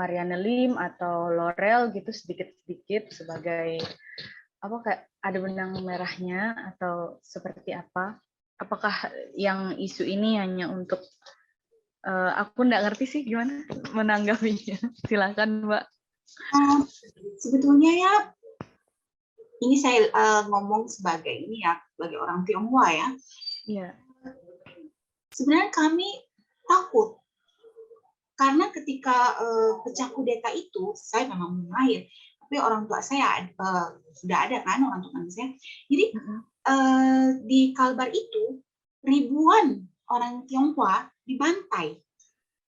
[SPEAKER 2] Marianne Lim atau Laurel gitu sedikit-sedikit sebagai apa, kayak ada benang merahnya atau seperti apa? Apakah yang isu ini hanya untuk aku nggak ngerti sih gimana menanggapinya. Silakan Mbak.
[SPEAKER 3] Sebetulnya ya, ini saya ngomong sebagai ini ya, sebagai orang Tionghoa ya.
[SPEAKER 2] Iya.
[SPEAKER 3] Sebenarnya kami takut karena ketika pecah kudeta itu, saya memang belum lahir, tapi orang tua saya sudah ada kan, orang tua saya. Jadi di Kalbar itu ribuan orang Tionghoa dibantai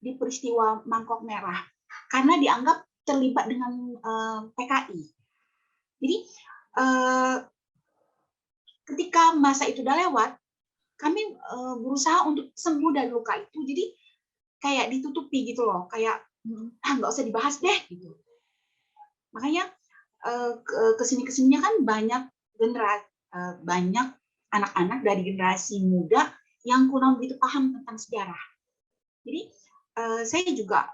[SPEAKER 3] di peristiwa Mangkok Merah karena dianggap terlibat dengan PKI. Jadi ketika masa itu udah lewat, kami berusaha untuk sembuh dari luka itu. Jadi kayak ditutupi gitu loh, kayak nggak usah dibahas deh gitu. Makanya kesininya kan banyak anak-anak dari generasi muda yang kurang begitu paham tentang sejarah. Jadi saya juga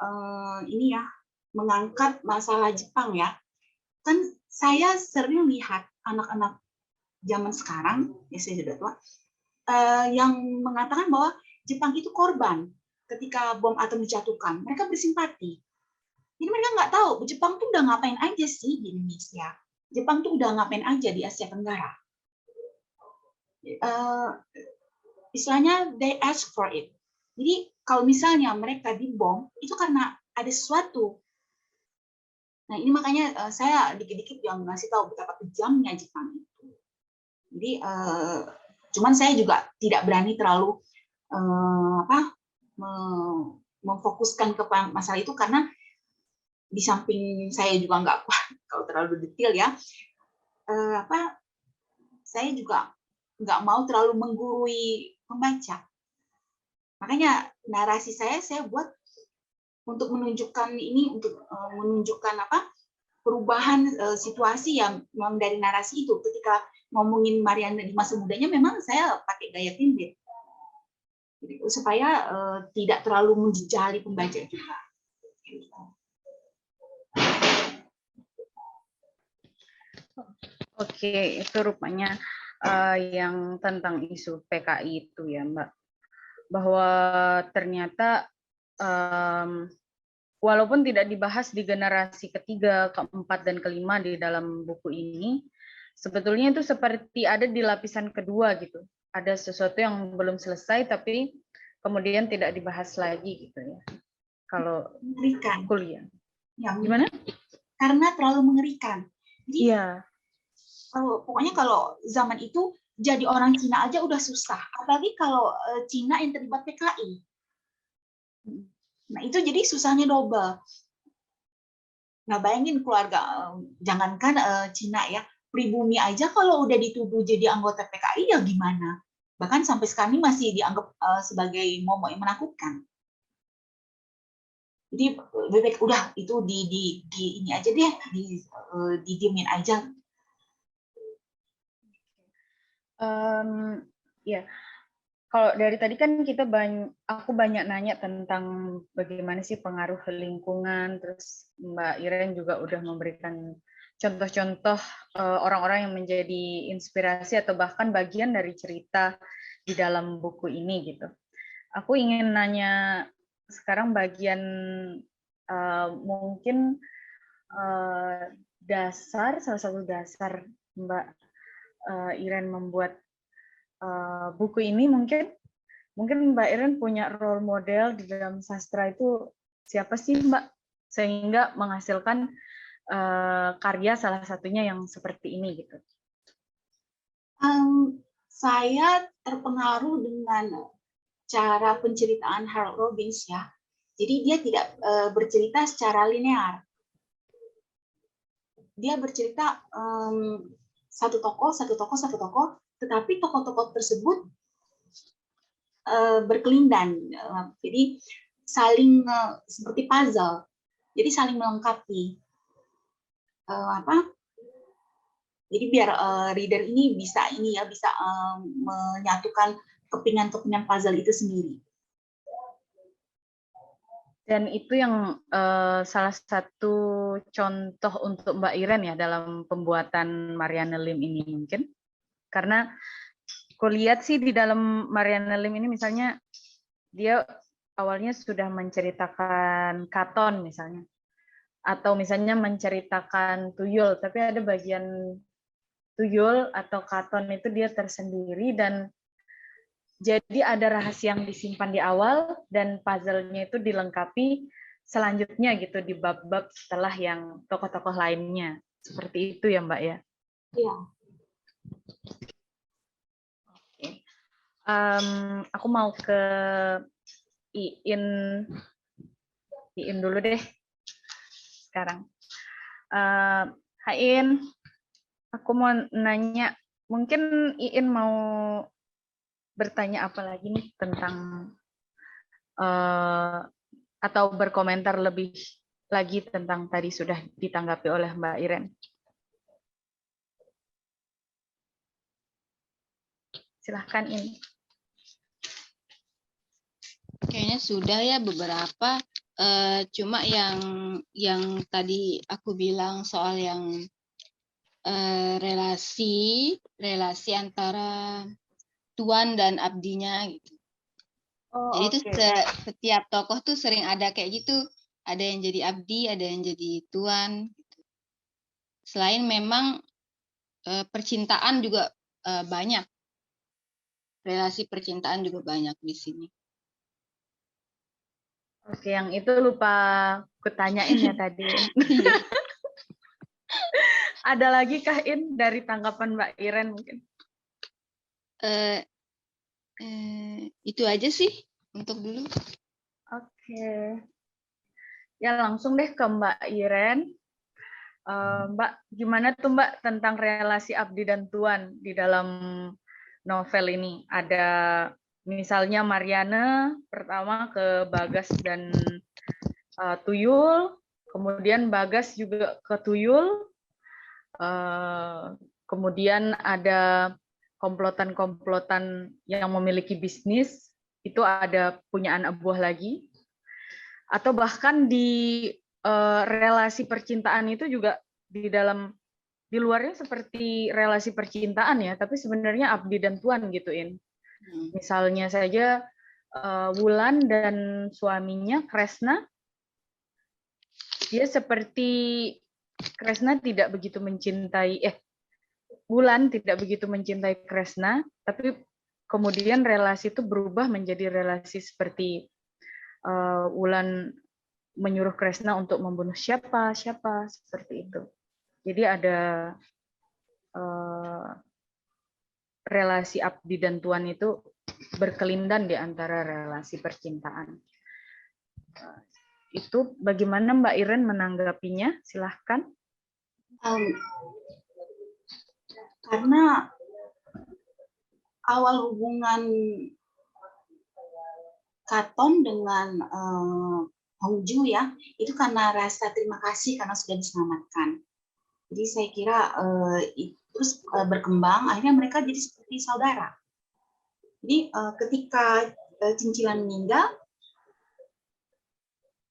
[SPEAKER 3] ini ya mengangkat masalah Jepang ya. Kan saya sering lihat anak-anak zaman sekarang, ya saya sudah tua, yang mengatakan bahwa Jepang itu korban ketika bom atom dijatuhkan. Mereka bersimpati. Jadi mereka nggak tahu Jepang tuh udah ngapain aja sih di Indonesia. Jepang tuh udah ngapain aja di Asia Tenggara. Istilahnya they ask for it. Jadi kalau misalnya mereka dibom itu karena ada sesuatu. Nah ini makanya saya dikit-dikit yang ngasih tahu betapa kejamnya Jepang itu. Jadi cuman saya juga tidak berani terlalu memfokuskan ke masalah itu karena di samping saya juga nggak kuat kalau terlalu detail ya. Saya juga nggak mau terlalu menggurui pembaca. Makanya narasi saya buat untuk menunjukkan ini, untuk menunjukkan perubahan situasi yang memang dari narasi itu. Ketika ngomongin Marianne di masa mudanya, memang saya pakai gaya Timbit supaya tidak terlalu menjejali pembaca juga.
[SPEAKER 2] Oke, itu rupanya yang tentang isu PKI itu ya Mbak. Bahwa ternyata walaupun tidak dibahas di generasi ketiga, keempat, dan kelima di dalam buku ini, sebetulnya itu seperti ada di lapisan kedua gitu. Ada sesuatu yang belum selesai tapi kemudian tidak dibahas lagi gitu ya. Kalau
[SPEAKER 3] mengerikan.
[SPEAKER 2] Kuliah.
[SPEAKER 3] Ya,
[SPEAKER 2] gimana?
[SPEAKER 3] Karena terlalu mengerikan. Jadi,
[SPEAKER 2] iya.
[SPEAKER 3] Pokoknya kalau zaman itu jadi orang Cina aja udah susah, apalagi kalau Cina yang terlibat PKI. Nah itu jadi susahnya double. Nah bayangin keluarga, jangankan Cina ya, pribumi aja kalau udah dituduh jadi anggota PKI ya gimana? Bahkan sampai sekarang ini masih dianggap sebagai momok yang menakutkan. Jadi bebek udah itu di ini aja deh, didiemin aja.
[SPEAKER 2] Ya, kalau dari tadi kan aku banyak nanya tentang bagaimana sih pengaruh lingkungan, terus Mbak Iren juga udah memberikan contoh-contoh orang-orang yang menjadi inspirasi atau bahkan bagian dari cerita di dalam buku ini gitu. Aku ingin nanya sekarang bagian mungkin salah satu dasar Mbak Iren membuat buku ini, mungkin Mbak Iren punya role model di dalam sastra itu siapa sih Mbak, sehingga menghasilkan karya salah satunya yang seperti ini gitu.
[SPEAKER 3] Saya terpengaruh dengan cara penceritaan Harold Robbins ya. Jadi dia tidak bercerita secara linear. Dia bercerita satu tokoh, tetapi tokoh-tokoh tersebut berkelindan. Jadi saling seperti puzzle. Jadi saling melengkapi. Jadi biar reader ini bisa menyatukan kepingan-kepingan puzzle itu sendiri.
[SPEAKER 2] Dan itu yang salah satu contoh untuk Mbak Iren ya dalam pembuatan Mariana Lim ini mungkin. Karena aku lihat sih di dalam Mariana Lim ini misalnya dia awalnya sudah menceritakan Katon misalnya. Atau misalnya menceritakan tuyul, tapi ada bagian tuyul atau Katon itu dia tersendiri dan jadi ada rahasia yang disimpan di awal dan puzzle-nya itu dilengkapi selanjutnya gitu di bab-bab setelah yang tokoh-tokoh lainnya. Seperti itu ya Mbak ya?
[SPEAKER 3] Iya.
[SPEAKER 2] Oke. Aku mau ke Iin dulu deh sekarang. Hain, aku mau nanya, mungkin Iin mau bertanya apa lagi nih tentang atau berkomentar lebih lagi tentang tadi sudah ditanggapi oleh Mbak Iren. Silahkan ini.
[SPEAKER 5] Kayaknya sudah ya beberapa. Cuma yang tadi aku bilang soal yang relasi antara tuan dan abdinya gitu.
[SPEAKER 2] Oh,
[SPEAKER 5] Jadi itu
[SPEAKER 2] okay.
[SPEAKER 5] setiap tokoh tuh sering ada kayak gitu. Ada yang jadi abdi, ada yang jadi tuan. Gitu. Selain memang percintaan juga banyak. Relasi percintaan juga banyak di sini.
[SPEAKER 2] Oke, yang itu lupa kutanyain ya tadi. Ada lagi kah In dari tanggapan Mbak Iren mungkin?
[SPEAKER 5] Itu aja sih untuk dulu.
[SPEAKER 2] Oke. Ya langsung deh ke Mbak Iren. Mbak, gimana tuh Mbak tentang relasi abdi dan tuan di dalam novel ini? Ada misalnya Mariana pertama ke Bagas dan Tuyul, kemudian Bagas juga ke Tuyul, kemudian ada komplotan-komplotan yang memiliki bisnis, itu ada punya anak buah lagi, atau bahkan di relasi percintaan itu juga di luarnya seperti relasi percintaan ya, tapi sebenarnya abdi dan tuan gituin. Misalnya saja Wulan dan suaminya Kresna, dia seperti Kresna tidak begitu mencintai Wulan tidak begitu mencintai Kresna, tapi kemudian relasi itu berubah menjadi relasi seperti Wulan menyuruh Kresna untuk membunuh siapa seperti itu. Jadi ada relasi abdi dan tuan itu berkelindan di antara relasi percintaan. Itu bagaimana Mbak Iren menanggapinya? Silahkan.
[SPEAKER 3] Karena awal hubungan Katon dengan Hongju ya, itu karena rasa terima kasih karena sudah diselamatkan. Jadi saya kira terus berkembang, akhirnya mereka jadi seperti saudara. Jadi ketika Cincilan meninggal,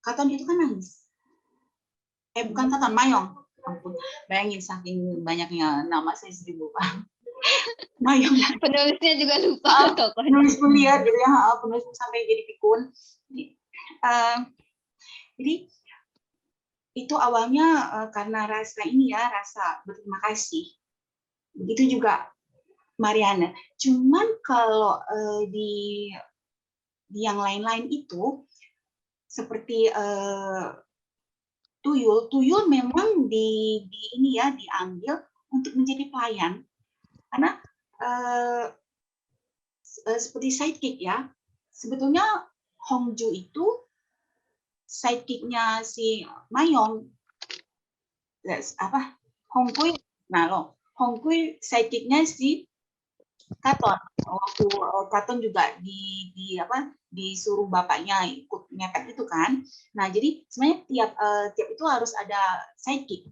[SPEAKER 3] Katon itu kan nangis. Bukan Katon, Mayong. Ampun, bayangin saking banyaknya nama saya sendiri lupa. Mayong.
[SPEAKER 5] Penulisnya juga lupa tokohnya.
[SPEAKER 3] Penulis pun lihat gitu ya, penulis sampai jadi pikun. Jadi itu awalnya karena rasa rasa berterima kasih. Begitu juga Mariana. Cuman kalau di yang lain-lain itu seperti Tuyul memang diambil untuk menjadi pelayan karena seperti sidekick ya. Sebetulnya Hongju itu sidekicknya si Mayong. Hongkui sidekicknya si Katon. Waktu Katon juga disuruh bapaknya ikut ngepet itu kan. Nah, jadi sebenarnya tiap itu harus ada sidekick,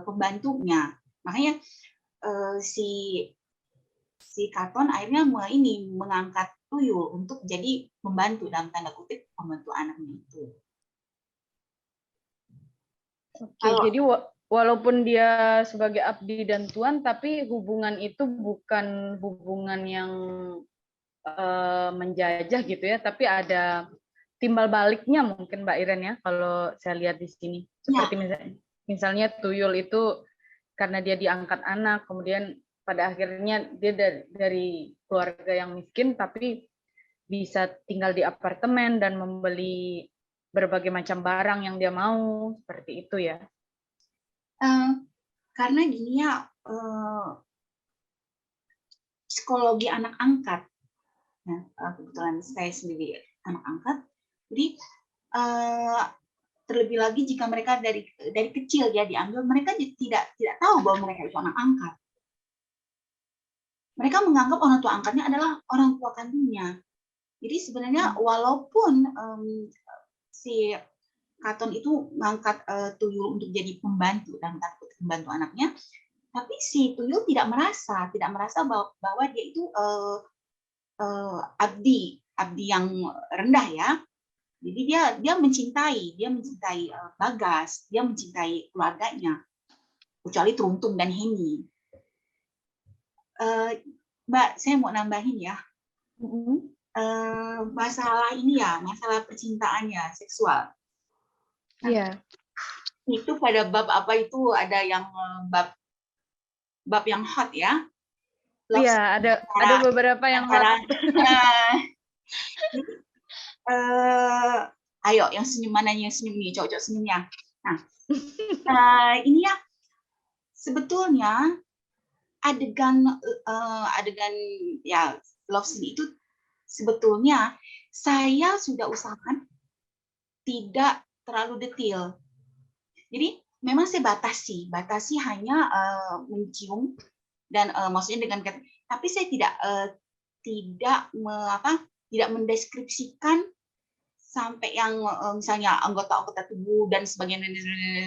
[SPEAKER 3] pembantunya. Makanya si Katon akhirnya mengangkat Tuyul untuk jadi membantu, dalam tanda kutip membantu anaknya itu.
[SPEAKER 2] Oke, jadi walaupun dia sebagai abdi dan tuan, tapi hubungan itu bukan hubungan yang menjajah gitu ya, tapi ada timbal baliknya mungkin Mbak Iren ya, kalau saya lihat di sini. Seperti misalnya Tuyul itu karena dia diangkat anak, kemudian pada akhirnya dia dari keluarga yang miskin, tapi bisa tinggal di apartemen dan membeli berbagai macam barang yang dia mau, seperti itu ya.
[SPEAKER 3] Karena gini ya, psikologi anak angkat. Nah, kebetulan saya sendiri anak angkat, jadi terlebih lagi jika mereka dari kecil ya diambil, mereka tidak tahu bahwa mereka itu anak angkat. Mereka menganggap orang tua angkatnya adalah orang tua kandungnya. Jadi sebenarnya walaupun si Katon itu mengangkat Tuyul untuk jadi pembantu dan membantu anaknya, tapi si Tuyul tidak merasa bahwa dia itu abdi yang rendah ya. Jadi dia mencintai Bagas, dia mencintai keluarganya, kecuali Truntung dan Hemi. Mbak, saya mau nambahin ya. Masalah ini ya, masalah percintaannya, seksual.
[SPEAKER 2] Iya.
[SPEAKER 3] Itu pada bab apa itu ada yang bab yang hot ya.
[SPEAKER 2] Iya, ada beberapa yang hot.
[SPEAKER 3] Ayo, yang senyum mananya yang senyum nih, cowok-cowok senyumnya. Nah, ini ya sebetulnya adegan ya love scene itu sebetulnya saya sudah usahakan tidak terlalu detail. Jadi memang saya batasi hanya mencium dan maksudnya dengan tapi saya tidak mendeskripsikan sampai yang misalnya anggota tubuh dan sebagainya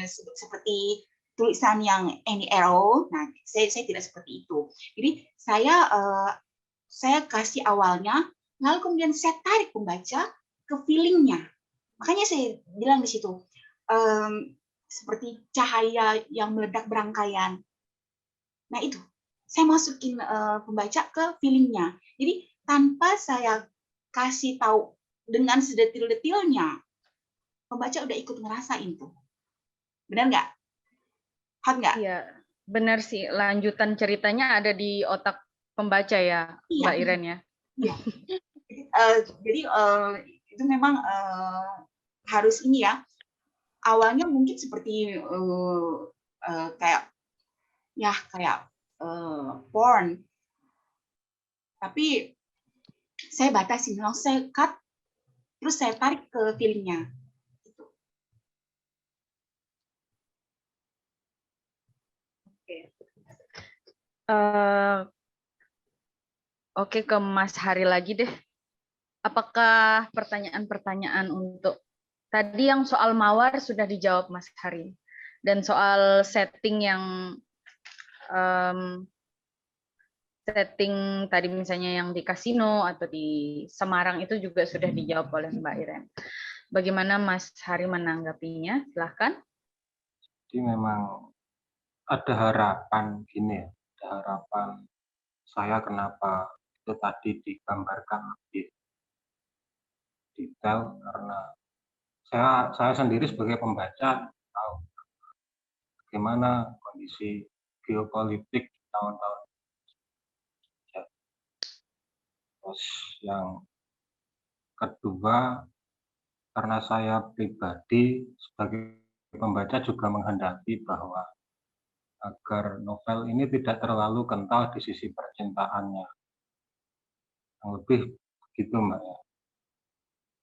[SPEAKER 3] seperti tulisan yang any arrow. Nah, saya tidak seperti itu. Jadi saya kasih awalnya, lalu kemudian saya tarik pembaca ke feelingnya. Makanya saya bilang di situ seperti cahaya yang meledak berangkaian. Nah itu, saya masukin pembaca ke feelingnya. Jadi tanpa saya kasih tahu dengan sedetil-detilnya, pembaca udah ikut ngerasain tuh. Benar nggak? Hot nggak?
[SPEAKER 2] Iya, benar sih. Lanjutan ceritanya ada di otak pembaca ya, iya, Mbak Iren ya.
[SPEAKER 3] Iya. Jadi itu memang harus ini ya. Awalnya mungkin seperti kayak porn, tapi saya batasi, langsung saya cut, terus saya tarik ke feelingnya.
[SPEAKER 2] Oke, ke Mas Hari lagi deh. Apakah pertanyaan-pertanyaan untuk tadi yang soal mawar sudah dijawab Mas Hari, dan soal setting yang setting tadi misalnya yang di kasino atau di Semarang itu juga sudah dijawab oleh Mbak Iren. Bagaimana Mas Hari menanggapinya? Silahkan.
[SPEAKER 4] Jadi memang ada harapan gini, ada harapan saya kenapa itu tadi digambarkan lebih detail karena saya sendiri sebagai pembaca tahu bagaimana kondisi geopolitik tahun-tahun. Terus yang kedua, karena saya pribadi sebagai pembaca juga menghendaki bahwa agar novel ini tidak terlalu kental di sisi percintaannya. Yang lebih begitu, Mbak ya.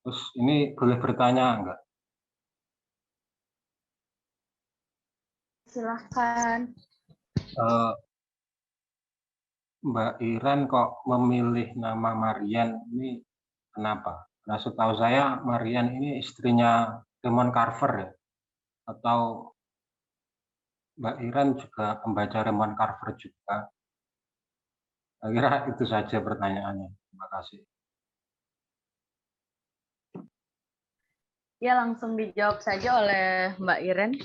[SPEAKER 4] Terus ini boleh bertanya enggak?
[SPEAKER 2] Silahkan.
[SPEAKER 4] Mbak Iren kok memilih nama Marian ini kenapa? Nah, setahu saya Marian ini istrinya Raymond Carver ya? Atau Mbak Iren juga pembaca Raymond Carver juga? Saya kira itu saja pertanyaannya. Terima kasih.
[SPEAKER 2] Ya, langsung dijawab saja oleh Mbak Iren.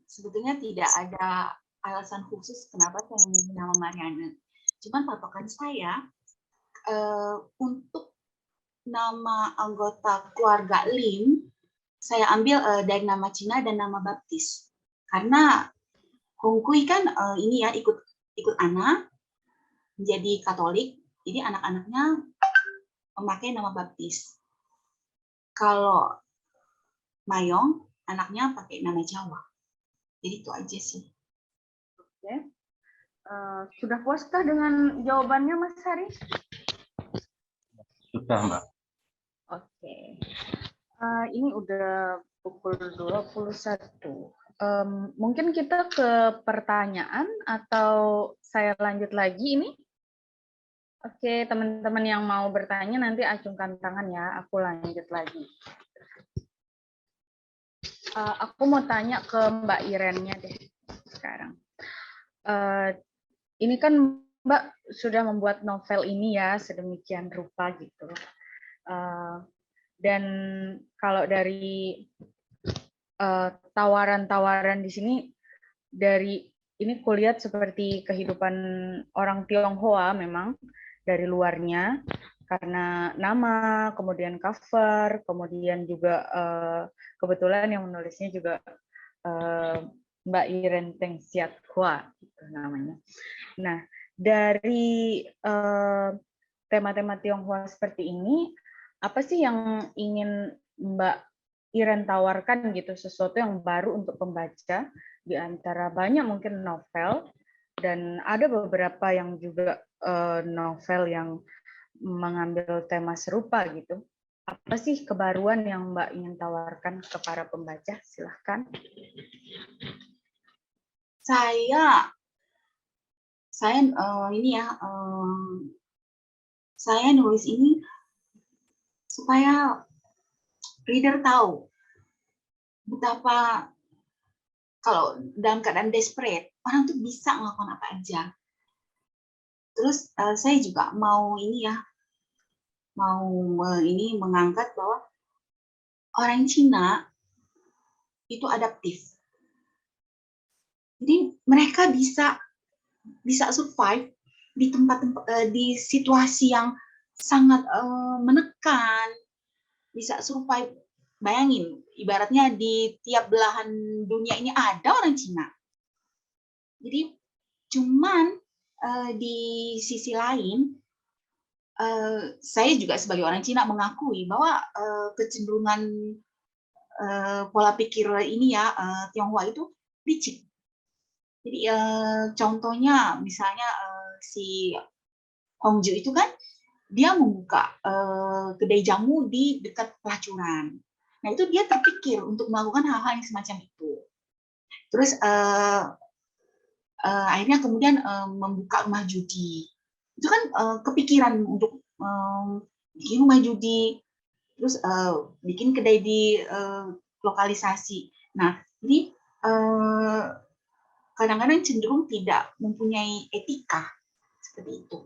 [SPEAKER 3] Sebetulnya tidak ada alasan khusus kenapa saya memilih nama Mariana. Cuman patokan saya untuk nama anggota keluarga Lim, saya ambil dari nama Cina dan nama baptis. Karena Hong Kui kan ini ya ikut Ana menjadi Katolik, jadi anak-anaknya memakai nama baptis. Kalau Mayong, anaknya pakai nama Jawa. Jadi itu aja sih.
[SPEAKER 2] Oke. Sudah puaskah dengan jawabannya, Mas Hari?
[SPEAKER 4] Sudah, Mbak.
[SPEAKER 2] Oke. Ini udah pukul 21. Mungkin kita ke pertanyaan atau saya lanjut lagi ini? Oke, teman-teman yang mau bertanya nanti acungkan tangan ya, aku lanjut lagi. Aku mau tanya ke Mbak Irennya deh sekarang. Ini kan Mbak sudah membuat novel ini ya, sedemikian rupa gitu. Dan kalau dari tawaran-tawaran di sini, dari ini kulihat seperti kehidupan orang Tionghoa memang dari luarnya, karena nama, kemudian cover, kemudian juga kebetulan yang menulisnya juga Mbak Iren Teng Siat Hua gitu namanya. Nah, dari tema-tema Tionghoa seperti ini, apa sih yang ingin Mbak Iren tawarkan gitu, sesuatu yang baru untuk pembaca di antara banyak mungkin novel, dan ada beberapa yang juga novel yang mengambil tema serupa gitu. Apa sih kebaruan yang Mbak ingin tawarkan ke para pembaca? Silahkan.
[SPEAKER 3] Saya nulis ini supaya reader tahu betapa kalau dalam keadaan desperate orang tuh bisa melakukan apa aja. Terus saya juga mau mengangkat bahwa orang Cina itu adaptif. Jadi mereka bisa survive di tempat-tempat di situasi yang sangat menekan, bisa survive. Bayangin, ibaratnya di tiap belahan dunia ini ada orang Cina. Jadi cuman di sisi lain, saya juga sebagai orang Cina mengakui bahwa kecenderungan pola pikir ini ya Tionghoa itu licik. Jadi contohnya misalnya si Hongju itu kan dia membuka kedai jamu di dekat pelacuran. Nah itu dia terpikir untuk melakukan hal-hal yang semacam itu. Terus akhirnya kemudian membuka rumah judi. Itu kan kepikiran untuk bikin rumah judi, terus bikin kedai di lokalisasi. Nah, jadi kadang-kadang cenderung tidak mempunyai etika seperti itu.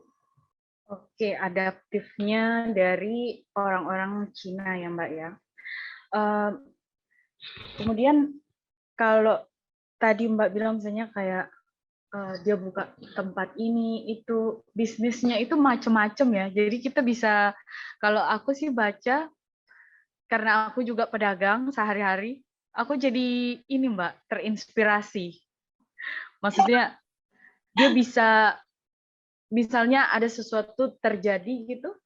[SPEAKER 2] Oke, adaptifnya dari orang-orang Cina ya Mbak ya. Kemudian kalau tadi Mbak bilang misalnya kayak dia buka tempat ini, itu bisnisnya itu macam-macam ya. Jadi kita bisa, kalau aku sih baca, karena aku juga pedagang sehari-hari, aku jadi ini Mbak, terinspirasi. Maksudnya dia bisa, misalnya ada sesuatu terjadi gitu,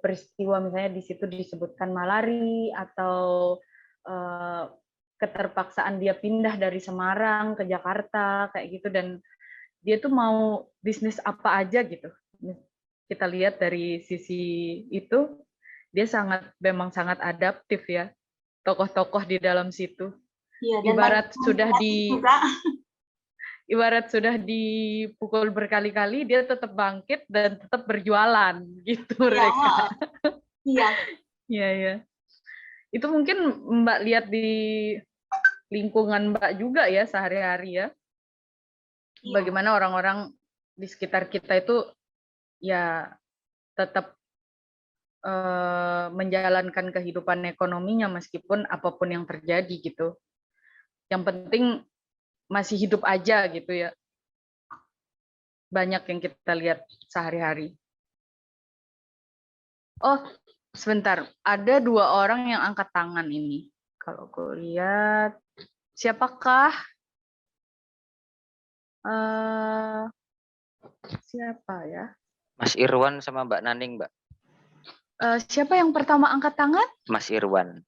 [SPEAKER 2] peristiwa misalnya di situ disebutkan malari atau keterpaksaan dia pindah dari Semarang ke Jakarta kayak gitu, dan dia tuh mau bisnis apa aja gitu. Kita lihat dari sisi itu dia memang sangat adaptif ya, tokoh-tokoh di dalam situ.
[SPEAKER 3] Iya, dan
[SPEAKER 2] Ibarat sudah di ibarat sudah dipukul berkali-kali, dia tetap bangkit dan tetap berjualan gitu mereka.
[SPEAKER 3] Iya.
[SPEAKER 2] Iya, iya. Itu mungkin Mbak lihat di lingkungan Mbak juga ya sehari-hari ya. Bagaimana orang-orang di sekitar kita itu ya tetap menjalankan kehidupan ekonominya meskipun apapun yang terjadi gitu. Yang penting masih hidup aja gitu ya. Banyak yang kita lihat sehari-hari. Oh, sebentar. Ada 2 orang yang angkat tangan ini. Kalau aku lihat, siapakah? Siapa ya?
[SPEAKER 1] Mas Irwan sama Mbak Naning, Mbak.
[SPEAKER 2] Siapa yang pertama angkat tangan?
[SPEAKER 1] Mas Irwan.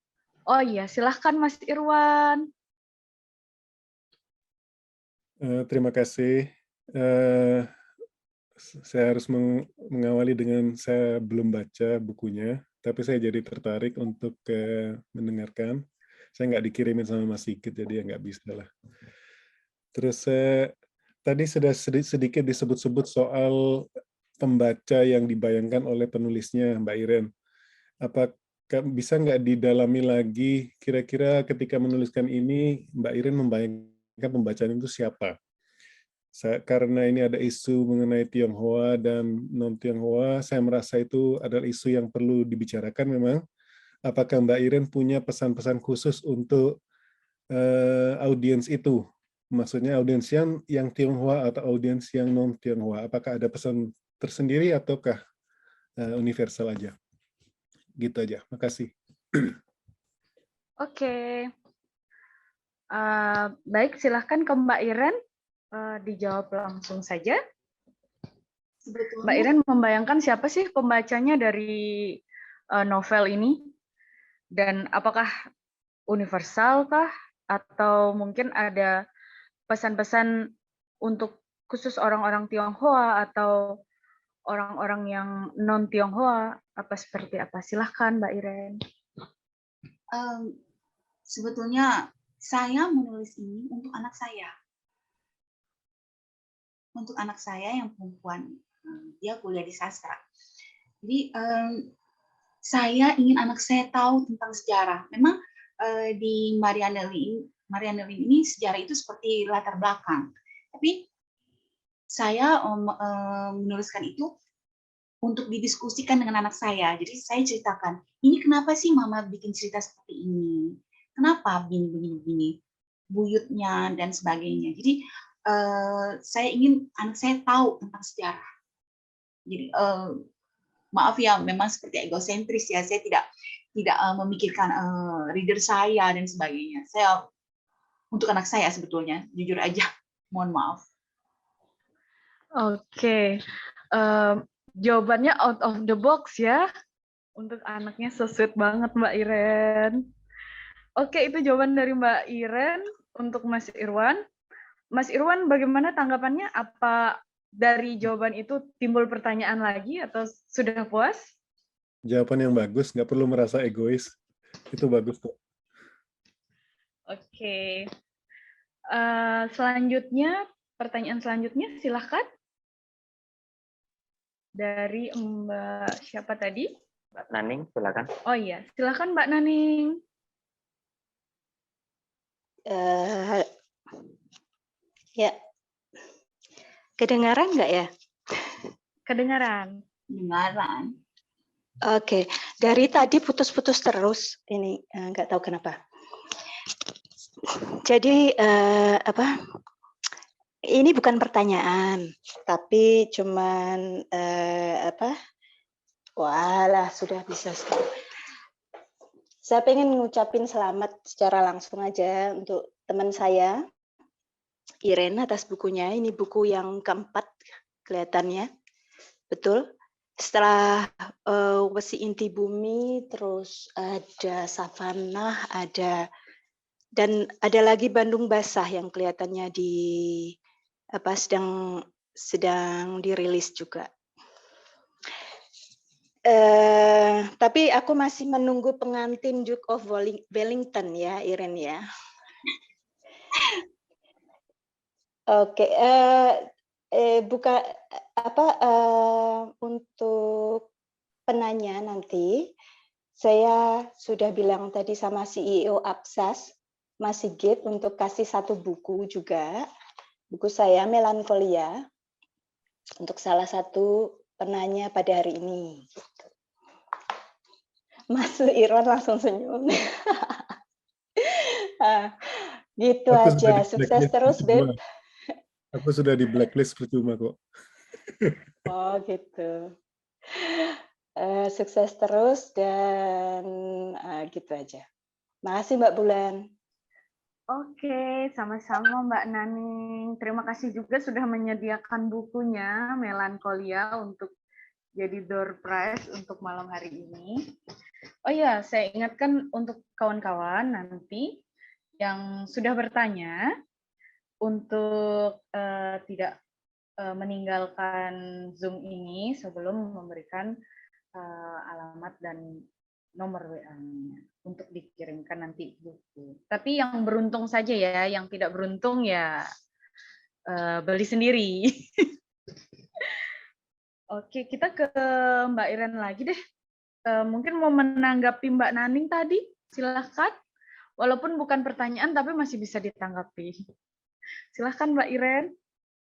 [SPEAKER 2] Oh iya, silahkan Mas Irwan.
[SPEAKER 6] Terima kasih. Saya harus mengawali dengan saya belum baca bukunya, tapi saya jadi tertarik untuk mendengarkan. Saya nggak dikirimin sama Mas Sigit, jadi ya nggak bisa lah. Terus tadi sudah sedikit disebut-sebut soal pembaca yang dibayangkan oleh penulisnya, Mbak Iren. Apa bisa nggak didalami lagi, kira-kira ketika menuliskan ini, Mbak Iren membayangkan pembacaan itu siapa? Karena ini ada isu mengenai Tionghoa dan non-Tionghoa, saya merasa itu adalah isu yang perlu dibicarakan memang. Apakah Mbak Iren punya pesan-pesan khusus untuk audiens itu? Maksudnya audiens yang Tionghoa atau audiens yang non-Tionghoa? Apakah ada pesan tersendiri ataukah universal aja? Gitu aja, makasih.
[SPEAKER 2] Oke. Baik, silahkan ke Mbak Iren. Dijawab langsung saja.
[SPEAKER 3] Sebetulnya,
[SPEAKER 2] Mbak Iren membayangkan siapa sih pembacanya dari novel ini? Dan apakah universal kah? Atau mungkin ada pesan-pesan untuk khusus orang-orang Tionghoa atau orang-orang yang non-Tionghoa? Apa seperti apa? Silahkan Mbak Iren.
[SPEAKER 3] sebetulnya saya menulis ini untuk anak saya. Untuk anak saya yang perempuan, dia kuliah di sastra. Jadi saya ingin anak saya tahu tentang sejarah. Memang di Marianne Lin ini sejarah itu seperti latar belakang. Tapi saya menuliskan itu untuk didiskusikan dengan anak saya. Jadi saya ceritakan, ini kenapa sih Mama bikin cerita seperti ini? Kenapa begini, buyutnya dan sebagainya. Jadi saya ingin anak saya tahu tentang sejarah. Jadi maaf ya, memang seperti egosentris ya. Saya tidak memikirkan reader saya dan sebagainya. Saya untuk anak saya sebetulnya, jujur aja. Mohon maaf.
[SPEAKER 2] Oke. Jawabannya out of the box ya. Untuk anaknya so sweet banget Mbak Iren. Oke, itu jawaban dari Mbak Iren untuk Mas Irwan. Mas Irwan, bagaimana tanggapannya? Apa dari jawaban itu timbul pertanyaan lagi atau sudah puas?
[SPEAKER 6] Jawaban yang bagus, nggak perlu merasa egois. Itu bagus kok.
[SPEAKER 2] Oke. Selanjutnya, pertanyaan selanjutnya silahkan. Dari Mbak siapa tadi?
[SPEAKER 1] Mbak Naning, silakan.
[SPEAKER 2] Oh iya, silakan Mbak Naning.
[SPEAKER 7] Ya, kedengaran nggak ya?
[SPEAKER 2] Kedengaran.
[SPEAKER 3] Kedengaran.
[SPEAKER 7] Oke, dari tadi putus-putus terus. Ini nggak tahu kenapa. Jadi ini bukan pertanyaan, tapi cuman walah sudah bisa. Saya pengen ngucapin selamat secara langsung aja untuk teman saya, Iren, atas bukunya. Ini buku yang keempat kelihatannya. Betul. Setelah Wesi Inti Bumi, terus ada Savannah, dan ada lagi Bandung Basah yang kelihatannya sedang dirilis juga. Tapi aku masih menunggu pengantin Duke of Wellington ya, Iren ya. Oke, buka apa untuk penanya nanti, saya sudah bilang tadi sama CEO Apsas, Mas Sigit, untuk kasih satu buku juga, buku saya Melankolia, untuk salah satu penanya pada hari ini. Mas Irwan langsung senyum. Gitu
[SPEAKER 6] Aku
[SPEAKER 7] aja, sukses terus, Beb.
[SPEAKER 6] Aku sudah di blacklist percuma kok.
[SPEAKER 7] Oh gitu. Sukses terus dan gitu aja. Makasih Mbak Bulan.
[SPEAKER 2] Oke, sama-sama Mbak Naning. Terima kasih juga sudah menyediakan bukunya Melankolia untuk jadi door prize untuk malam hari ini. Oh ya, saya ingatkan untuk kawan-kawan nanti yang sudah bertanya untuk tidak meninggalkan Zoom ini sebelum memberikan alamat dan nomor WA-nya untuk dikirimkan nanti buku. Tapi yang beruntung saja ya, yang tidak beruntung ya beli sendiri. Oke, kita ke Mbak Iren lagi deh. Mungkin mau menanggapi Mbak Naning tadi, silahkan. Walaupun bukan pertanyaan, tapi masih bisa ditanggapi. Silahkan Mbak Iren.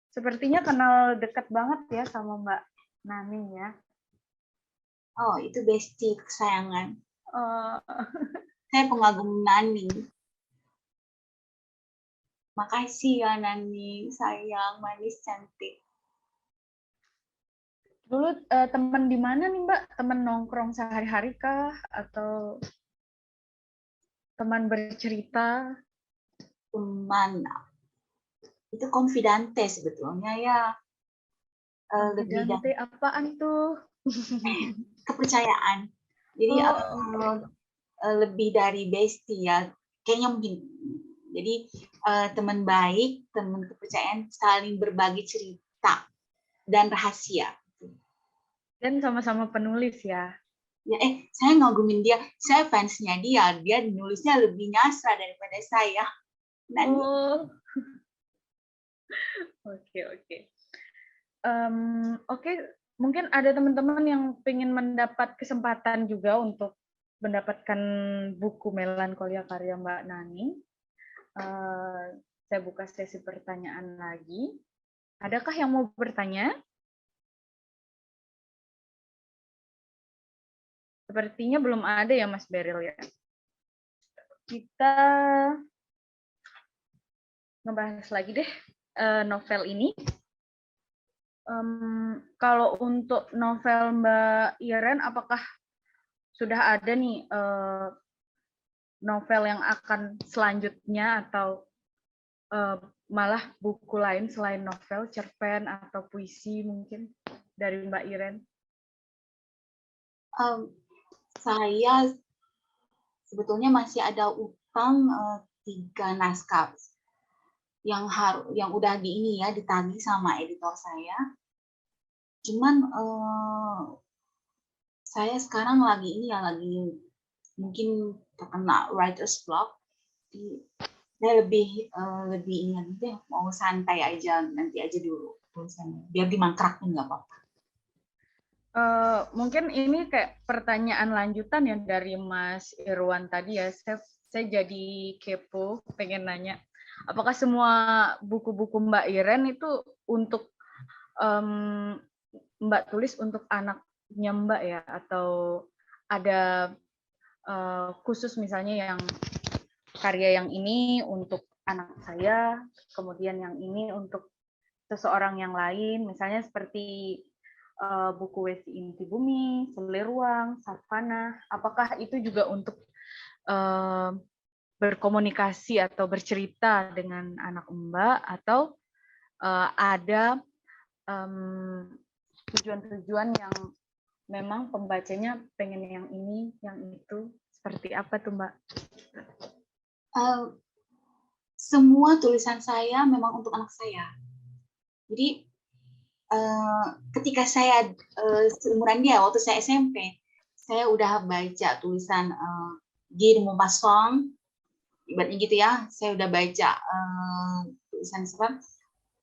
[SPEAKER 2] Sepertinya kenal dekat banget ya sama Mbak Naning ya.
[SPEAKER 3] Oh, itu bestie kesayangan.
[SPEAKER 2] Oh.
[SPEAKER 3] Saya pengagum Naning. Makasih ya Naning, sayang, manis, cantik.
[SPEAKER 2] Dulu teman di mana nih Mbak? Teman nongkrong sehari-hari kah? Atau teman bercerita?
[SPEAKER 3] Teman. Itu confidante sebetulnya ya.
[SPEAKER 2] Confidante apaan tuh?
[SPEAKER 3] Kepercayaan. Jadi lebih dari bestie ya. Kayaknya mungkin. Jadi teman baik, teman kepercayaan, saling berbagi cerita dan rahasia.
[SPEAKER 2] Dan sama-sama penulis ya.
[SPEAKER 3] Ya, saya ngagumin dia. Saya fansnya dia. Dia nulisnya lebih nyasar daripada saya.
[SPEAKER 2] Oh. Oke. Oke, mungkin ada teman-teman yang ingin mendapat kesempatan juga untuk mendapatkan buku Melankolia karya Mbak Nani. Saya buka sesi pertanyaan lagi. Adakah yang mau bertanya? Sepertinya belum ada ya Mas Beril ya. Kita ngebahas lagi deh novel ini. Kalau untuk novel Mbak Iren, apakah sudah ada nih novel yang akan selanjutnya atau malah buku lain selain novel, cerpen atau puisi mungkin dari Mbak Iren?
[SPEAKER 3] Saya sebetulnya masih ada utang 3 naskah yang udah ditagih sama editor saya. Cuman saya sekarang lagi mungkin terkena writer's block. Saya lebih ingat deh, mau santai aja, nanti aja dulu tulisannya, biar dimangkrakin nggak apa-apa.
[SPEAKER 2] Mungkin ini kayak pertanyaan lanjutan ya dari Mas Irwan tadi ya. Saya jadi kepo, pengen nanya, apakah semua buku-buku Mbak Iren itu untuk Mbak tulis untuk anaknya Mbak ya, atau ada khusus misalnya yang karya yang ini untuk anak saya, kemudian yang ini untuk seseorang yang lain, misalnya seperti buku Wesi Inti Bumi, Sele Ruang, Savana, apakah itu juga untuk berkomunikasi atau bercerita dengan anak Mbak, atau ada tujuan-tujuan yang memang pembacanya pengen yang ini, yang itu, seperti apa tuh Mbak?
[SPEAKER 3] Semua tulisan saya memang untuk anak saya. Jadi ketika saya seumuran dia, waktu saya SMP, saya udah baca tulisan Guy de Maupassant, ibaratnya gitu ya. Saya udah baca tulisan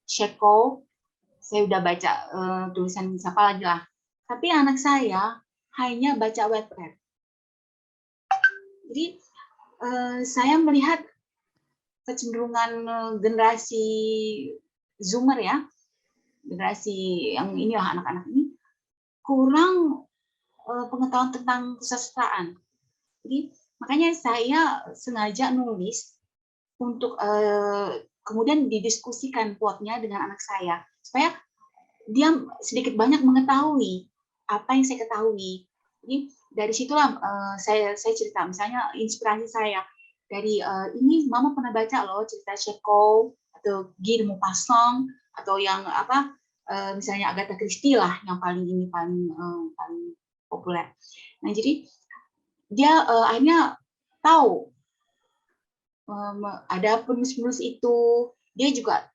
[SPEAKER 3] Chekhov, saya udah baca tulisan siapa lagi lah. Tapi anak saya hanya baca Wattpad. Jadi saya melihat kecenderungan generasi Zoomer ya, generasi yang inilah anak-anak ini kurang pengetahuan tentang kesusastraan. Jadi makanya saya sengaja nulis untuk kemudian didiskusikan quote-nya dengan anak saya supaya dia sedikit banyak mengetahui apa yang saya ketahui. Jadi dari situlah saya cerita, misalnya inspirasi saya dari ini mama pernah baca loh cerita Chekhov atau Guy de Maupassant atau yang apa misalnya Agatha Christie lah yang paling populer. Nah jadi dia akhirnya tahu ada penulis-penulis itu, dia juga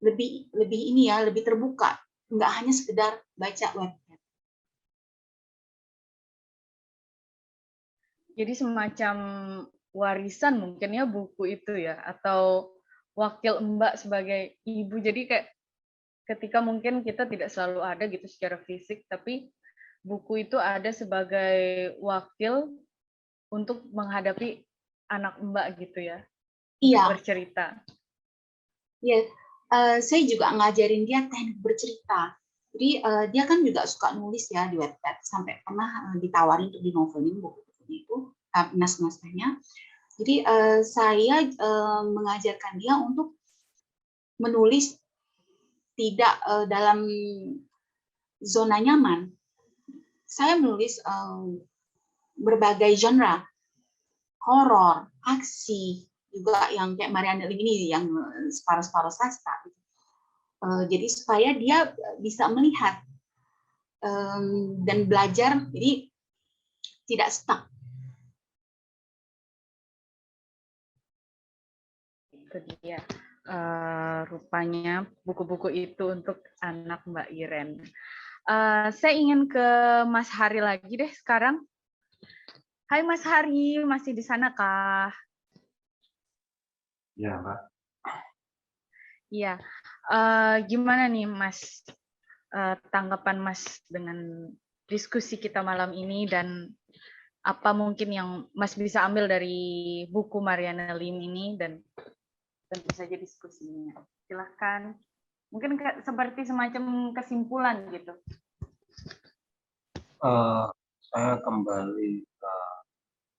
[SPEAKER 3] lebih ini ya, lebih terbuka, nggak hanya sekedar baca Wattpad.
[SPEAKER 2] Jadi semacam warisan mungkin ya buku itu ya, atau wakil Mbak sebagai ibu. Jadi kayak ketika mungkin kita tidak selalu ada gitu secara fisik, tapi buku itu ada sebagai wakil untuk menghadapi anak Mbak gitu ya,
[SPEAKER 3] Iya.
[SPEAKER 2] bercerita.
[SPEAKER 3] Iya, saya juga ngajarin dia teknik bercerita. Jadi dia kan juga suka nulis ya di Wattpad, sampai pernah ditawarin untuk dinovelin buku itu, naskahnya. Jadi saya mengajarkan dia untuk menulis tidak dalam zona nyaman. Saya menulis berbagai genre, horor, aksi, juga yang kayak Marianne Lim ini yang separuh-separuh sastra. Jadi supaya dia bisa melihat dan belajar, jadi tidak stuck.
[SPEAKER 2] Itu dia rupanya buku-buku itu untuk anak Mbak Iren. Saya ingin ke Mas Hari lagi deh sekarang. Hai Mas Hari, masih di sana kah?
[SPEAKER 4] Ya, Mbak.
[SPEAKER 2] Iya. Gimana nih Mas tanggapan Mas dengan diskusi kita malam ini, dan apa mungkin yang Mas bisa ambil dari buku Marianne Lim ini, dan tentu saja diskusinya. Silahkan. Mungkin seperti semacam kesimpulan gitu.
[SPEAKER 4] Saya kembali ke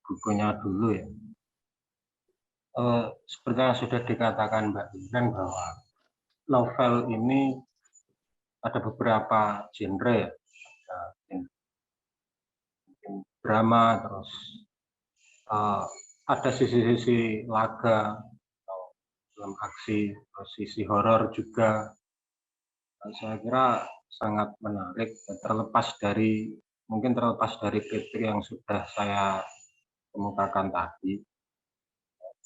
[SPEAKER 4] bukunya dulu ya. Seperti yang sudah dikatakan Mbak Iren bahwa novel ini ada beberapa genre ya. Drama, terus ada sisi-sisi laga atau film aksi, terus sisi horor juga. Saya kira sangat menarik, mungkin terlepas dari kritik yang sudah saya kemukakan tadi.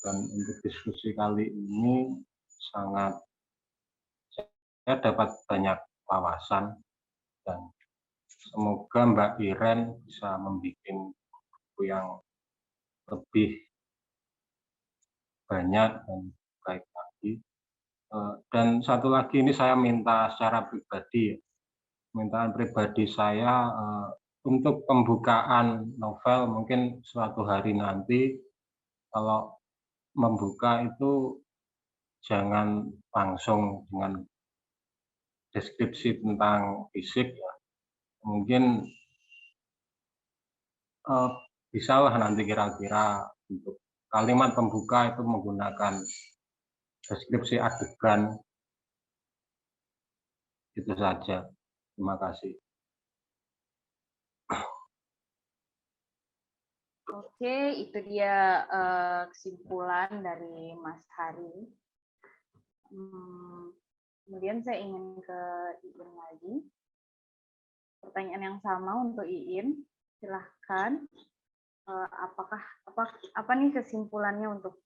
[SPEAKER 4] Dan untuk diskusi kali ini saya dapat banyak wawasan, dan semoga Mbak Iren bisa membuat buku yang lebih banyak dan baik lagi. Dan satu lagi ini saya minta secara pribadi, permintaan pribadi saya untuk pembukaan novel mungkin suatu hari nanti kalau membuka itu jangan langsung dengan deskripsi tentang fisik ya. Mungkin bisalah nanti kira-kira untuk kalimat pembuka itu menggunakan deskripsi adegan. Itu saja. Terima kasih.
[SPEAKER 2] Oke, itu dia kesimpulan dari Mas Hari. Kemudian saya ingin ke Iin lagi. Pertanyaan yang sama untuk Iin. Silahkan. Apa nih kesimpulannya untuk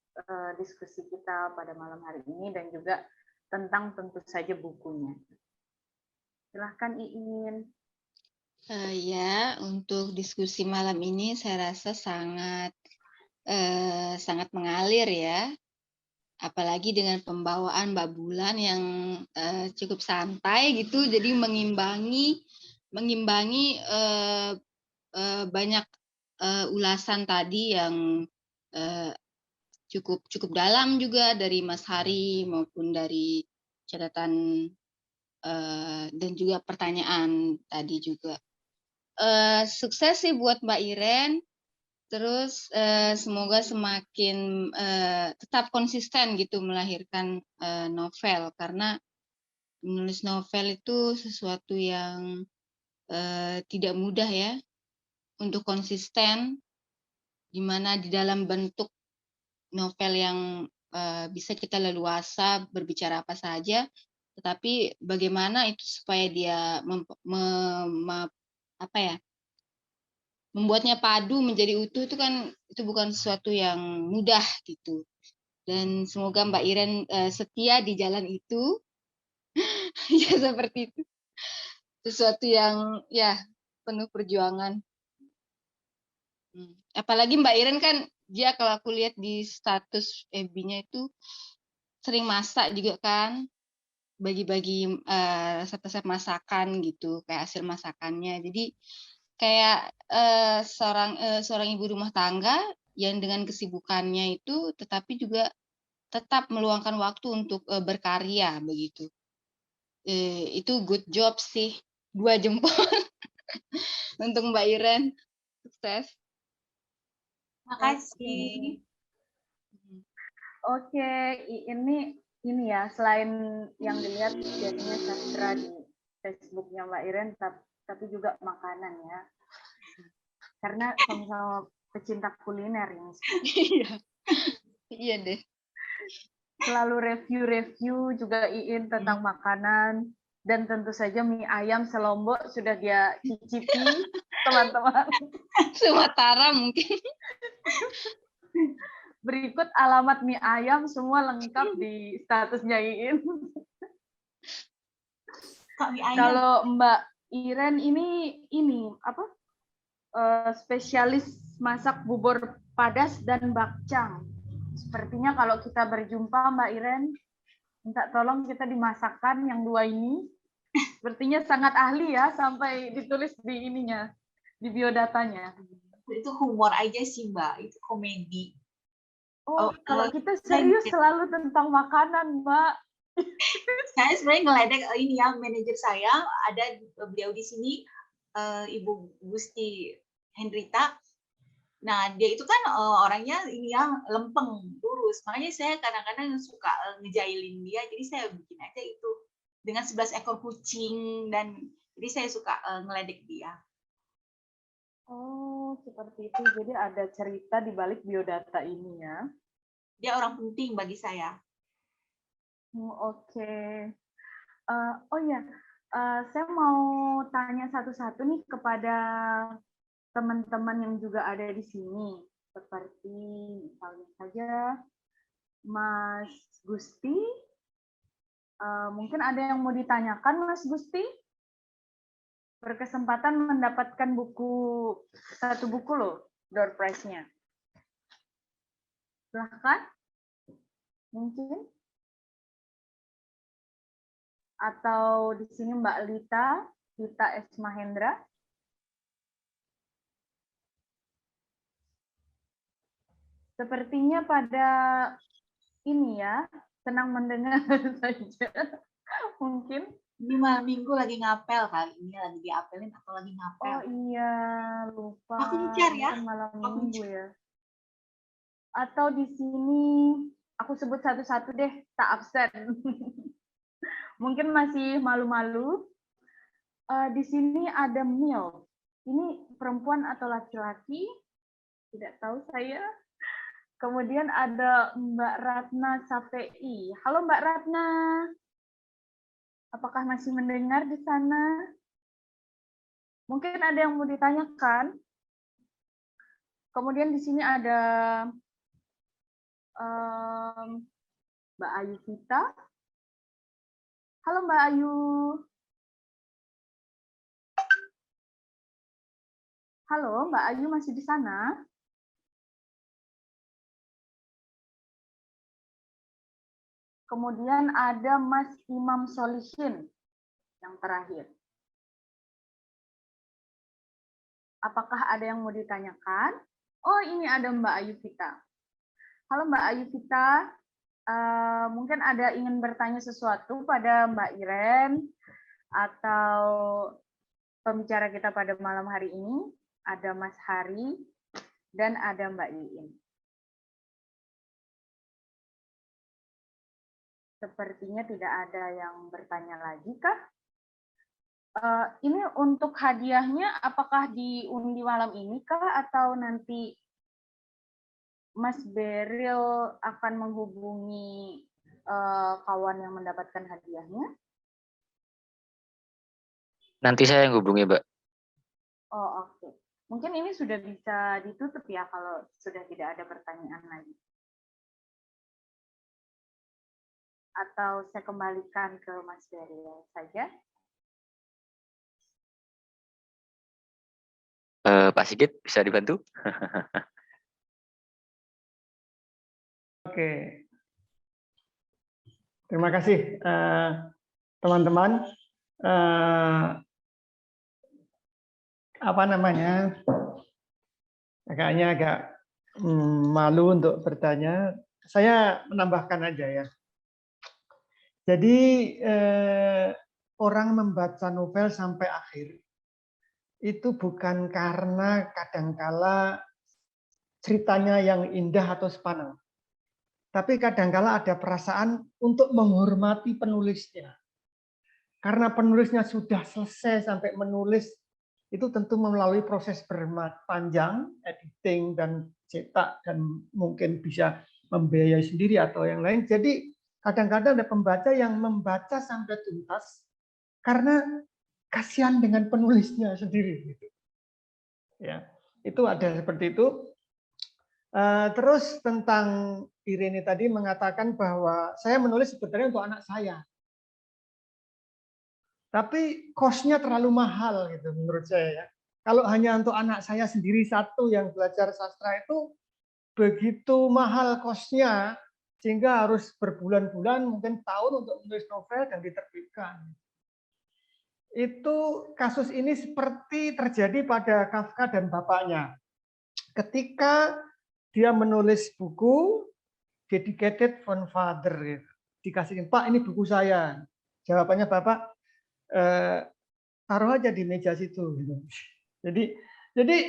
[SPEAKER 2] diskusi kita pada malam hari ini, dan juga tentang tentu saja bukunya. Silahkan Iin.
[SPEAKER 5] Ya, untuk diskusi malam ini saya rasa sangat mengalir ya. apalagi dengan pembawaan Mbak Bulan yang cukup santai gitu, jadi mengimbangi banyak ulasan tadi yang cukup dalam juga dari Mas Hari maupun dari catatan dan juga pertanyaan tadi juga. Sukses sih buat Mbak Iren. Terus semoga semakin tetap konsisten gitu melahirkan novel, karena menulis novel itu sesuatu yang tidak mudah ya untuk konsisten, di mana di dalam bentuk novel yang bisa kita leluasa berbicara apa saja, tetapi bagaimana itu supaya dia membuatnya padu menjadi utuh, itu kan itu bukan sesuatu yang mudah gitu. Dan semoga Mbak Iren setia di jalan itu. Ya seperti itu. Sesuatu yang ya penuh perjuangan. Apalagi Mbak Iren kan dia, kalau aku lihat di status FB-nya itu sering masak juga kan, bagi-bagi resep-resep masakan gitu, kayak hasil masakannya. Jadi kayak seorang ibu rumah tangga yang dengan kesibukannya itu tetapi juga tetap meluangkan waktu untuk berkarya begitu. Itu good job sih, 2 jempol untuk Mbak Iren. Sukses.
[SPEAKER 3] Makasih.
[SPEAKER 2] Oke, ini ya, selain yang dilihat biasanya sastra di Facebooknya Mbak Iren, tapi juga makanan ya. Karena sama-sama pecinta kuliner ini.
[SPEAKER 5] Iya. Iya deh.
[SPEAKER 2] Selalu review juga Iin tentang makanan, dan tentu saja mie ayam selombok sudah dia cicipi, teman-teman.
[SPEAKER 5] Sumatera mungkin.
[SPEAKER 2] Berikut alamat mie ayam semua lengkap di statusnya Iin. Kalau Mbak Iren ini apa? Spesialis masak bubur padas dan bakcang. Sepertinya kalau kita berjumpa Mbak Iren, minta tolong kita dimasakkan yang 2 ini. Sepertinya sangat ahli ya, sampai ditulis di ininya, di biodatanya.
[SPEAKER 3] Itu humor aja sih Mbak, itu komedi.
[SPEAKER 2] Oh, kalau kita serius selalu tentang makanan, Mbak.
[SPEAKER 3] Saya sebenarnya ngeledek ini ya, manajer saya, ada beliau di sini, Ibu Gusti Hendrita. Nah, dia itu kan orangnya ini ya, lempeng, lurus. Makanya saya kadang-kadang suka ngejailin dia, jadi saya bikin aja itu dengan 11 ekor kucing, dan jadi saya suka ngeledek dia.
[SPEAKER 2] Oh, seperti itu. Jadi ada cerita di balik biodata ini ya.
[SPEAKER 3] Dia orang penting bagi saya.
[SPEAKER 2] Oke. Oh ya, saya mau tanya satu-satu nih kepada teman-teman yang juga ada di sini. Seperti misalnya saja Mas Gusti. Mungkin ada yang mau ditanyakan, Mas Gusti? Berkesempatan mendapatkan satu buku loh, door prize-nya. Silahkan. Mungkin. Atau di sini Mbak Lita S. Mahendra. Sepertinya pada ini ya, senang mendengar saja. Mungkin.
[SPEAKER 3] Ini malam minggu lagi ngapel kali ini, lagi diapelin atau lagi ngapel.
[SPEAKER 2] Oh iya, lupa.
[SPEAKER 3] Aku ngejar ya.
[SPEAKER 2] Malam minggu ya. Atau di sini, aku sebut satu-satu deh, tak absen. Mungkin masih malu-malu. Di sini ada Mil. Ini perempuan atau laki-laki? Tidak tahu saya. Kemudian ada Mbak Ratna Safei. Halo Mbak Ratna. Apakah masih mendengar di sana? Mungkin ada yang mau ditanyakan. Kemudian di sini ada Mbak Ayu Vita. Halo Mbak Ayu. Halo Mbak Ayu, masih di sana? Kemudian ada Mas Imam Solihin yang terakhir. Apakah ada yang mau ditanyakan? Oh, ini ada Mbak Ayu Vita. Halo Mbak Ayu Vita, mungkin ada ingin bertanya sesuatu pada Mbak Iren atau pembicara kita pada malam hari ini. Ada Mas Hari dan ada Mbak Iin. Sepertinya tidak ada yang bertanya lagi kah? Ini untuk hadiahnya apakah diundi malam ini kah atau nanti Mas Beril akan menghubungi kawan yang mendapatkan hadiahnya?
[SPEAKER 1] Nanti saya yang hubungi, Mbak.
[SPEAKER 2] Oh, oke. Mungkin ini sudah bisa ditutup ya kalau sudah tidak ada pertanyaan lagi. Atau saya kembalikan ke Mas Beril saja.
[SPEAKER 1] Pak Sigit, bisa dibantu?
[SPEAKER 8] Oke. Terima kasih, teman-teman. Apa namanya? Kayaknya agak malu untuk bertanya. Saya menambahkan aja ya. Jadi orang membaca novel sampai akhir itu bukan karena kadangkala ceritanya yang indah atau sepaneng, tapi kadangkala ada perasaan untuk menghormati penulisnya. Karena penulisnya sudah selesai sampai menulis, itu tentu melalui proses berpanjang, editing dan cetak, dan mungkin bisa membiayai sendiri atau yang lain. Jadi kadang-kadang ada pembaca yang membaca sampai tuntas karena kasihan dengan penulisnya sendiri. Gitu. Ya, itu ada seperti itu. Terus tentang Irene tadi mengatakan bahwa saya menulis sebetulnya untuk anak saya. Tapi cost-nya terlalu mahal gitu menurut saya ya. Kalau hanya untuk anak saya sendiri satu yang belajar sastra itu begitu mahal cost-nya sehingga harus berbulan-bulan mungkin tahun untuk menulis novel dan diterbitkan. Itu kasus ini seperti terjadi pada Kafka dan bapaknya. Ketika dia menulis buku dedicated from father, gitu. Dikasihin, Pak ini buku saya. Jawabannya Bapak, taruh aja di meja situ. Gitu. Jadi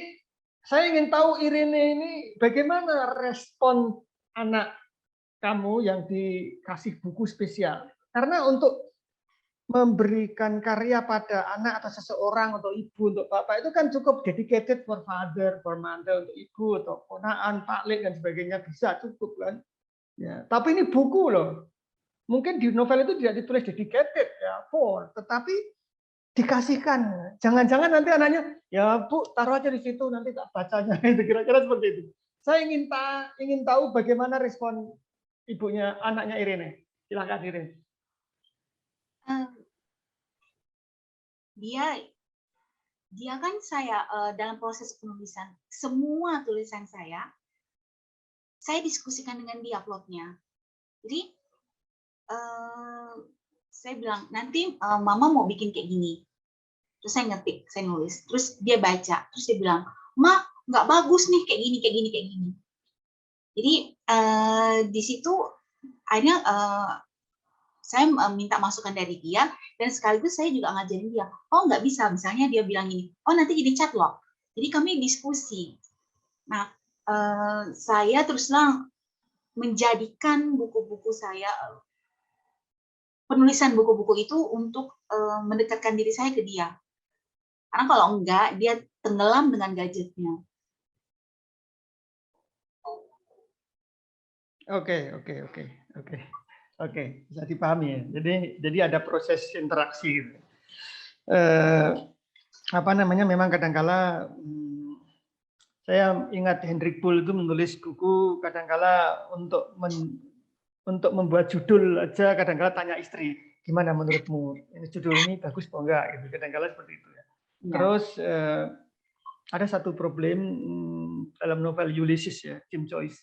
[SPEAKER 8] saya ingin tahu Irene ini bagaimana respon anak kamu yang dikasih buku spesial. Karena untuk memberikan karya pada anak atau seseorang, atau ibu, untuk bapak, itu kan cukup dedicated for father, for mother, untuk ibu, atau ponaan, paklik, dan sebagainya, bisa cukup kan. Ya, tapi ini buku loh. Mungkin di novel itu tidak ditulis dedicated, ya, for, tetapi dikasihkan. Jangan-jangan nanti anaknya, ya Bu, taruh aja di situ, nanti tak bacanya. Itu kira-kira seperti itu. Saya ingin tahu bagaimana respon ibunya, anaknya Irene. Silakan Irene.
[SPEAKER 3] Dia kan saya dalam proses penulisan semua tulisan saya diskusikan dengan dia plotnya. Jadi saya bilang nanti mama mau bikin kayak gini, terus saya ngetik, saya nulis, terus dia baca, terus dia bilang, Ma nggak bagus nih kayak gini kayak gini kayak gini. Jadi di situ akhirnya saya minta masukan dari dia, dan sekaligus saya juga ngajarin dia, oh nggak bisa, misalnya dia bilang ini, oh nanti jadi chat lock. Jadi kami diskusi. Nah, saya terus terang menjadikan buku-buku saya, penulisan buku-buku itu untuk mendekatkan diri saya ke dia. Karena kalau enggak, dia tenggelam dengan gadgetnya.
[SPEAKER 8] Oke, bisa dipahami ya. Jadi ada proses interaksi. Apa namanya? Memang kadangkala saya ingat Hendrik Bull itu menulis buku kadangkala untuk membuat judul aja kadangkala tanya istri, gimana menurutmu ini judul ini bagus atau enggak? Gitu. Kadangkala seperti itu ya. Terus ada satu problem dalam novel Ulysses ya, James Joyce.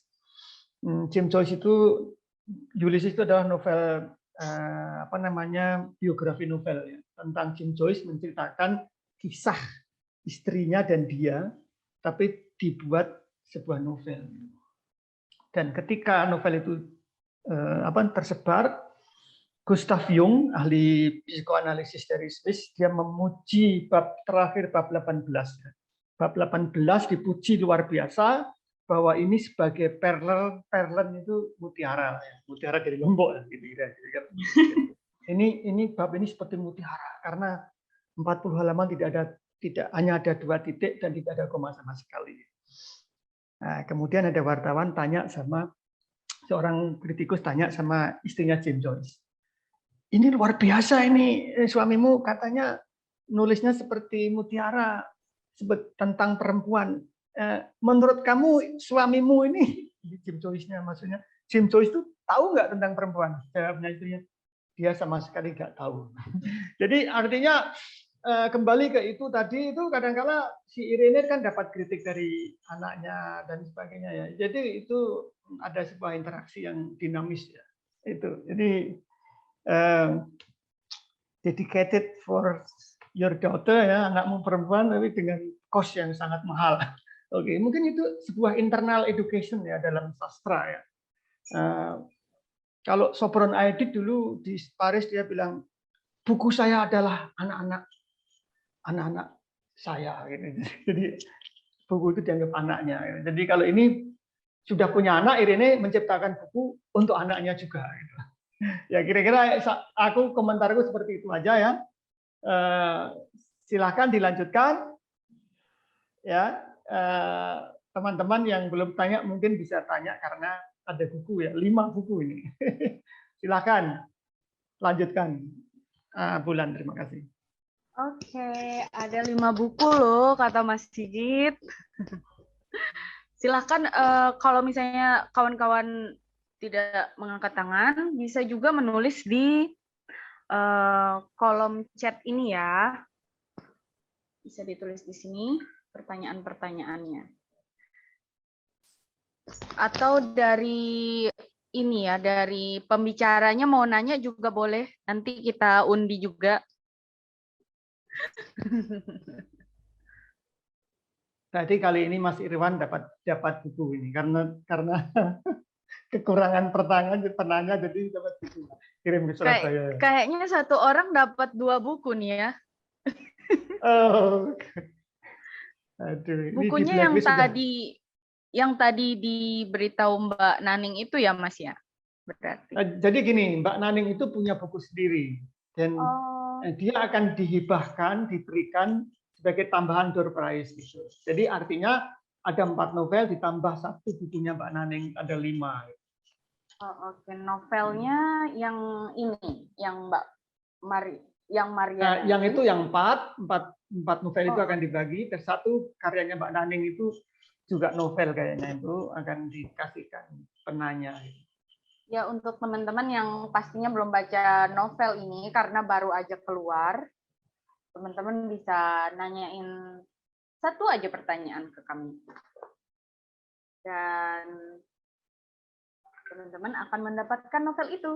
[SPEAKER 8] James Joyce itu Ulysses itu adalah novel biografi novel ya, tentang James Joyce menceritakan kisah istrinya dan dia, tapi dibuat sebuah novel. Dan ketika novel itu tersebar, Gustav Jung, ahli psikoanalisis dari Swiss, dia memuji bab terakhir, bab 18. Bab 18 dipuji luar biasa, bahwa ini sebagai perlen itu mutiara, ya. Mutiara dari Lombok, gitu. Ini bab ini seperti mutiara karena 40 halaman hanya ada 2 titik dan tidak ada koma sama sekali. Nah, kemudian ada wartawan tanya sama seorang kritikus tanya sama istrinya James Joyce. Ini luar biasa ini, suamimu katanya nulisnya seperti mutiara tentang perempuan. Menurut kamu suamimu ini, James Joyce-nya maksudnya, James Joyce itu tahu nggak tentang perempuan? Jawabnya istrinya, dia sama sekali nggak tahu. Jadi artinya kembali ke itu tadi, itu kadang-kala si Irene kan dapat kritik dari anaknya dan sebagainya ya. Jadi itu ada sebuah interaksi yang dinamis ya. Itu. Jadi dedicated for your daughter ya, anakmu perempuan tapi dengan cost yang sangat mahal. Oke, mungkin itu sebuah internal education ya dalam sastra ya. Kalau Sopron Aedit dulu di Paris dia bilang buku saya adalah anak-anak saya gitu. Jadi buku itu dianggap anaknya. Jadi kalau ini sudah punya anak, Irene menciptakan buku untuk anaknya juga gitu. Ya kira-kira komentarku seperti itu aja ya. Silahkan dilanjutkan ya. Teman-teman yang belum tanya mungkin bisa tanya karena ada buku ya, 5 buku ini. Silahkan lanjutkan. Bulan, terima kasih.
[SPEAKER 2] Oke, ada 5 buku loh kata Mas Sigit. Silahkan kalau misalnya kawan-kawan tidak mengangkat tangan, bisa juga menulis di kolom chat ini ya. Bisa ditulis di sini pertanyaan-pertanyaannya. Atau dari ini ya, dari pembicaranya mau nanya juga boleh. Nanti kita undi juga.
[SPEAKER 8] Tadi kali ini Mas Irwan dapat buku ini karena kekurangan penanya jadi dapat buku. Kirim ke Surabaya.
[SPEAKER 2] Kayaknya satu orang dapat 2 buku nih ya.
[SPEAKER 8] Oh. Aduh,
[SPEAKER 2] bukunya yang tadi diberitahu Mbak Naning itu ya Mas ya? Berarti.
[SPEAKER 8] Jadi gini, Mbak Naning itu punya buku sendiri dan dia akan dihibahkan, diberikan sebagai tambahan door prize gitu. Jadi artinya ada 4 novel ditambah 1 bukunya Mbak Naning, ada 5.
[SPEAKER 2] Oke, novelnya yang ini, yang Mbak Mariana.
[SPEAKER 8] Yang itu yang 4 novel itu akan dibagi. Terus 1 karyanya Mbak Naning itu juga novel kayaknya itu akan dikasihkan penanya.
[SPEAKER 2] Ya untuk teman-teman yang pastinya belum baca novel ini karena baru aja keluar, teman-teman bisa nanyain 1 aja pertanyaan ke kami. Dan teman-teman akan mendapatkan novel itu.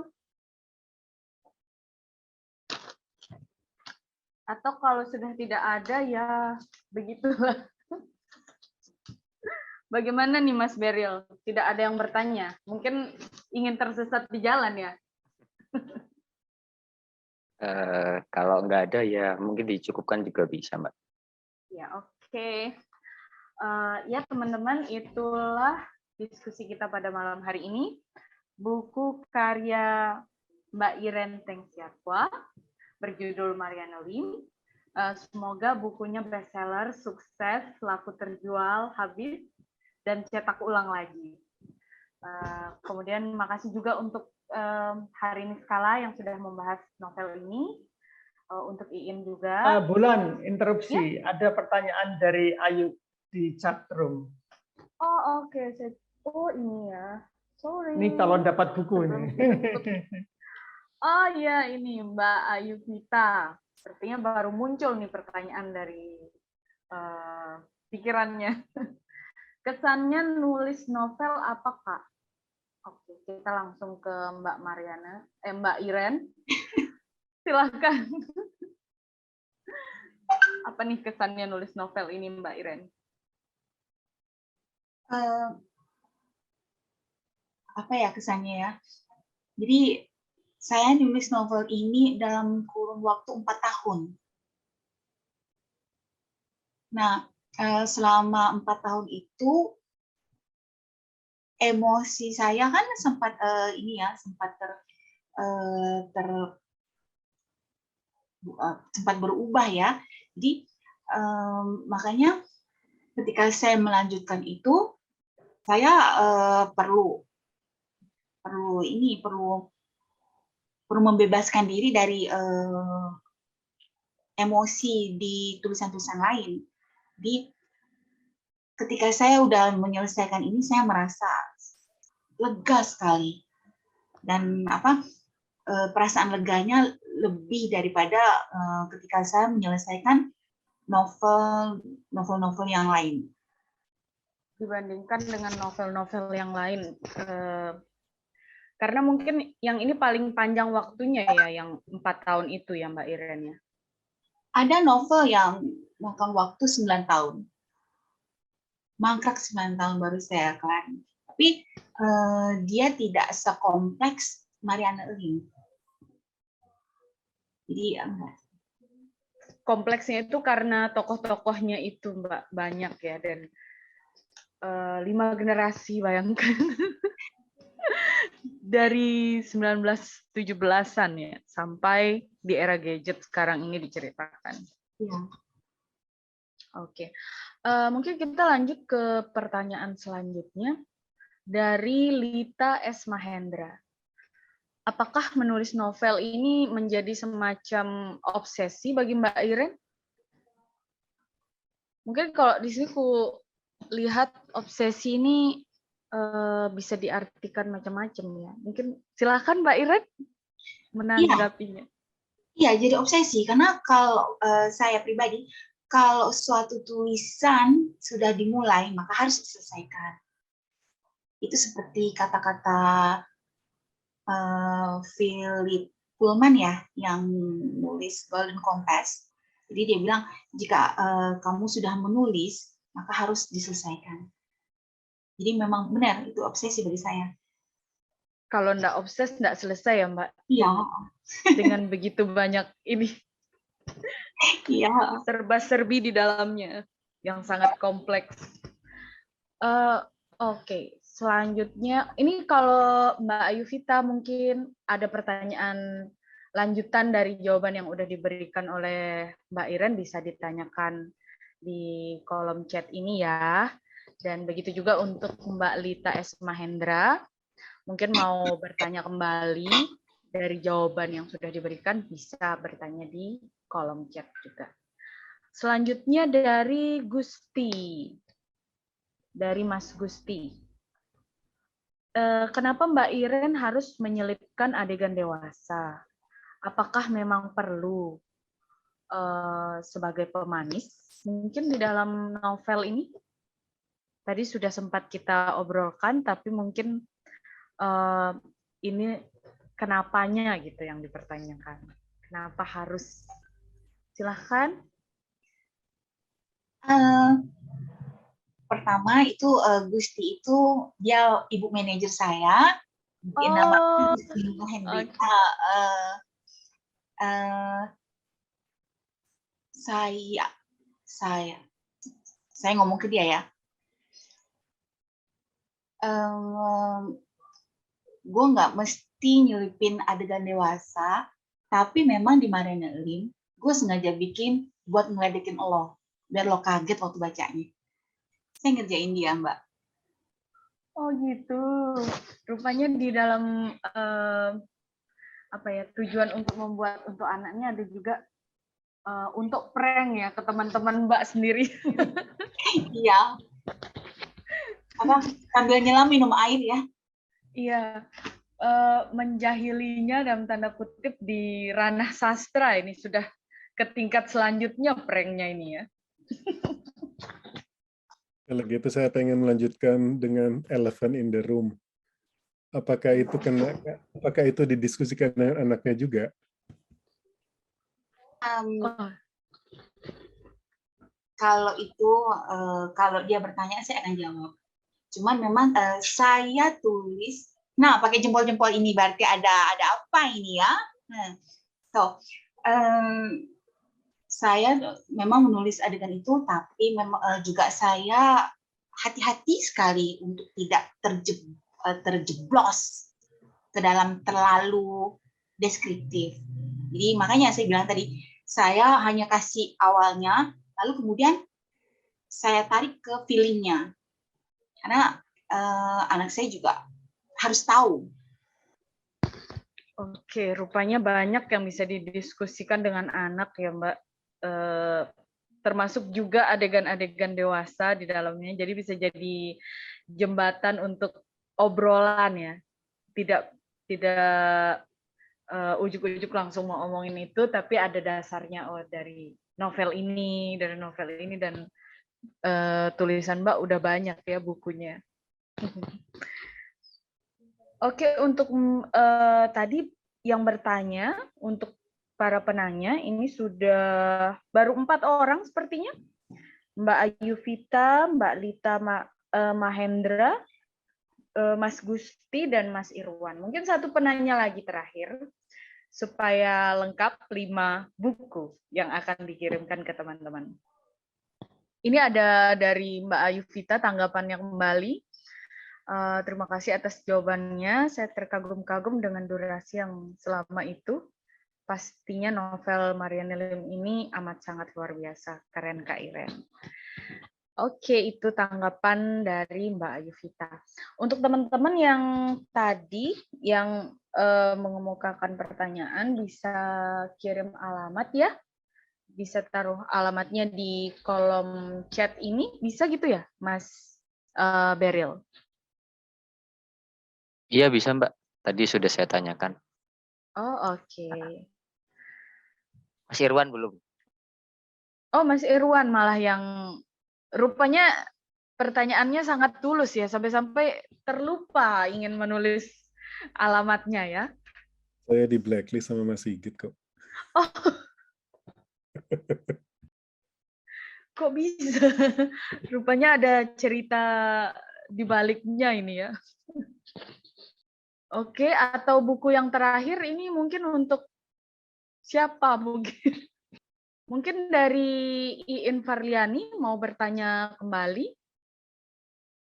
[SPEAKER 2] Atau kalau sudah tidak ada, ya begitulah. Bagaimana nih Mas Beril? Tidak ada yang bertanya. Mungkin ingin tersesat di jalan ya?
[SPEAKER 1] Kalau nggak ada ya mungkin dicukupkan juga bisa, Mbak.
[SPEAKER 2] Ya, oke. Ya teman-teman, itulah diskusi kita pada malam hari ini. Buku karya Mbak Irene Tengsiatwa berjudul Mariana Lim. Semoga bukunya bestseller, sukses, laku terjual, habis, dan cetak ulang lagi. Kemudian makasih juga untuk Harini Skala yang sudah membahas novel ini. Untuk Iin juga.
[SPEAKER 8] Bulan, interupsi. Ya? Ada pertanyaan dari Ayu di chat room.
[SPEAKER 2] Oh, oke. Oh, ini ya. Sorry.
[SPEAKER 8] Ini calon dapat buku ini.
[SPEAKER 2] Oh iya, ini Mbak Ayu Vita. Sepertinya baru muncul nih pertanyaan dari pikirannya. Kesannya nulis novel apa, Kak? Oke, kita langsung ke Mbak Mariana, Mbak Iren. Silahkan. Apa nih kesannya nulis novel ini, Mbak Iren?
[SPEAKER 3] Apa ya kesannya ya? Jadi saya nulis novel ini dalam kurun waktu 4 tahun. Nah, selama 4 tahun itu emosi saya kan sempat sempat berubah ya. Jadi makanya ketika saya melanjutkan itu, saya perlu membebaskan diri dari emosi di tulisan-tulisan lain. Jadi ketika saya udah menyelesaikan ini, saya merasa lega sekali, dan perasaan leganya lebih daripada ketika saya menyelesaikan novel-novel yang lain.
[SPEAKER 2] Dibandingkan dengan novel-novel yang lain, karena mungkin yang ini paling panjang waktunya ya, yang 4 tahun itu ya Mbak Iren ya.
[SPEAKER 3] Ada novel yang makan waktu 9 tahun. Mangkrak 9 tahun baru saya kelar. Tapi dia tidak sekompleks Mariana Lim. Jadi
[SPEAKER 2] kompleksnya itu karena tokoh-tokohnya itu Mbak, banyak ya, dan 5 generasi, bayangkan. Dari 1917-an ya, sampai di era gadget sekarang ini diceritakan.
[SPEAKER 3] Ya.
[SPEAKER 2] Oke, mungkin kita lanjut ke pertanyaan selanjutnya dari Lita S. Mahendra. Apakah menulis novel ini menjadi semacam obsesi bagi Mbak Iren? Mungkin kalau di sini ku lihat obsesi ini bisa diartikan macam-macam ya. Mungkin silakan Mbak Iren menanggapinya.
[SPEAKER 3] Iya, jadi obsesi karena kalau saya pribadi, kalau suatu tulisan sudah dimulai maka harus diselesaikan. Itu seperti kata-kata Philip Pullman ya, yang nulis Golden Compass. Jadi dia bilang jika kamu sudah menulis maka harus diselesaikan. Jadi memang benar itu obsesi bagi saya.
[SPEAKER 2] Kalau enggak obses enggak selesai ya Mbak?
[SPEAKER 3] Iya.
[SPEAKER 2] Dengan begitu banyak ini.
[SPEAKER 3] Iya.
[SPEAKER 2] Serba-serbi di dalamnya yang sangat kompleks. Oke. Selanjutnya, ini kalau Mbak Ayu Vita mungkin ada pertanyaan lanjutan dari jawaban yang udah diberikan oleh Mbak Iren, bisa ditanyakan di kolom chat ini ya. Dan begitu juga untuk Mbak Lita S. Mahendra, mungkin mau bertanya kembali dari jawaban yang sudah diberikan, bisa bertanya di kolom chat juga. Selanjutnya dari Gusti, dari Mas Gusti. Kenapa Mbak Iren harus menyelipkan adegan dewasa? Apakah memang perlu sebagai pemanis? Mungkin di dalam novel ini tadi sudah sempat kita obrolkan, tapi mungkin ini kenapanya gitu yang dipertanyakan. Kenapa harus? Silahkan.
[SPEAKER 3] Pertama itu Gusti itu dia ibu manajer saya, namanya Gusti Hendrika. Saya ngomong ke dia ya. Gue nggak mesti nyelipin adegan dewasa, tapi memang di Mariana Lim gue sengaja bikin buat ngeledekin lo, biar lo kaget waktu bacanya. Saya ngerjain dia, Mbak.
[SPEAKER 2] Oh gitu. Rupanya di dalam tujuan untuk membuat untuk anaknya ada juga untuk prank ya ke teman-teman Mbak sendiri.
[SPEAKER 3] Iya. Sambil nyelam minum air ya.
[SPEAKER 2] Iya. Menjahilinya dalam tanda kutip di ranah sastra ini sudah ke tingkat selanjutnya pranknya ini ya.
[SPEAKER 6] Kalau gitu saya pengen melanjutkan dengan Elephant in the Room. apakah itu didiskusikan dengan anaknya juga?
[SPEAKER 2] Oh,
[SPEAKER 3] Kalau itu, kalau dia bertanya, saya akan jawab. Cuman memang saya tulis, nah pakai jempol-jempol ini berarti ada apa ini ya? Saya memang menulis adegan itu, tapi memang juga saya hati-hati sekali untuk tidak terjeblos ke dalam terlalu deskriptif. Jadi makanya saya bilang tadi, saya hanya kasih awalnya, lalu kemudian saya tarik ke feelingnya. Karena anak saya juga harus tahu.
[SPEAKER 2] Oke, rupanya banyak yang bisa didiskusikan dengan anak ya, Mbak. Termasuk juga adegan-adegan dewasa di dalamnya. Jadi bisa jadi jembatan untuk obrolan ya. Tidak ujuk-ujuk langsung mau omongin itu, tapi ada dasarnya dari novel ini, dan tulisan Mbak udah banyak ya bukunya. Oke, untuk tadi yang bertanya, untuk para penanya, ini sudah baru 4 orang sepertinya. Mbak Ayu Vita, Mbak Lita Mahendra, Mas Gusti, dan Mas Irwan. Mungkin satu penanya lagi terakhir, supaya lengkap 5 buku yang akan dikirimkan ke teman-teman. Ini ada dari Mbak Ayu Vita, tanggapannya kembali. Terima kasih atas jawabannya. Saya terkagum-kagum dengan durasi yang selama itu. Pastinya novel Marianne Lim ini amat sangat luar biasa. Keren Kak Iren. Oke, itu tanggapan dari Mbak Ayu Vita. Untuk teman-teman yang tadi yang mengemukakan pertanyaan, bisa kirim alamat ya. Bisa taruh alamatnya di kolom chat ini. Bisa gitu ya, Mas Beril?
[SPEAKER 1] Iya bisa Mbak, tadi sudah saya tanyakan.
[SPEAKER 2] Oh oke.
[SPEAKER 1] Mas Irwan belum.
[SPEAKER 2] Oh Mas Irwan malah yang rupanya pertanyaannya sangat tulus ya, sampai-sampai terlupa ingin menulis alamatnya ya.
[SPEAKER 6] Saya di blacklist sama Mas Sigit kok.
[SPEAKER 2] Oh. Kok bisa? Rupanya ada cerita di baliknya ini ya. Oke, atau buku yang terakhir ini mungkin untuk siapa mungkin? Mungkin dari Iin Farliani mau bertanya kembali.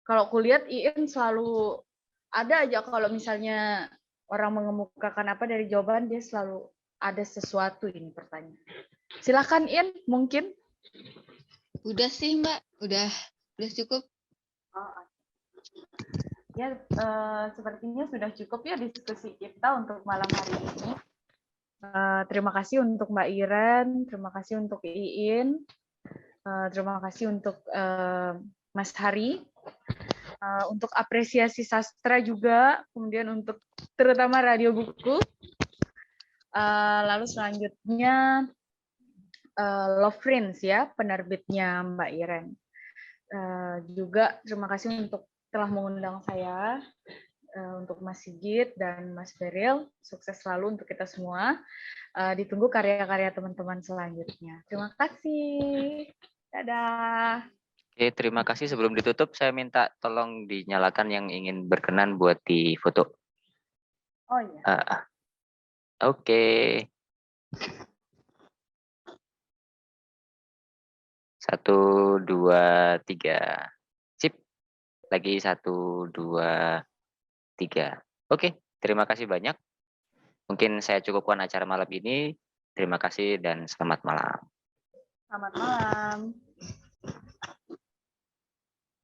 [SPEAKER 2] Kalau kulihat Iin selalu ada aja kalau misalnya orang mengemukakan apa dari jawaban, dia selalu ada sesuatu ini pertanyaan. Silakan Iin, mungkin.
[SPEAKER 5] Udah sih Mbak, udah cukup.
[SPEAKER 2] Ya, sepertinya sudah cukup ya diskusi kita untuk malam hari ini. Terima kasih untuk Mbak Iren, terima kasih untuk Iin, terima kasih untuk Mas Hari, untuk apresiasi sastra juga, kemudian untuk terutama Radio Buku. Lalu selanjutnya Love Friends ya, penerbitnya Mbak Iren. Juga terima kasih untuk telah mengundang saya, untuk Mas Sigit dan Mas Beril. Sukses selalu untuk kita semua. Ditunggu karya-karya teman-teman selanjutnya. Terima kasih. Dadah.
[SPEAKER 1] Oke, terima kasih. Sebelum ditutup, saya minta tolong dinyalakan yang ingin berkenan buat difoto.
[SPEAKER 2] Oh iya.
[SPEAKER 1] Oke. 1, 2, 3. Sip. Lagi 1, 2, 3. Oke, terima kasih banyak. Mungkin saya cukupkan acara malam ini. Terima kasih dan selamat malam.
[SPEAKER 2] Selamat malam.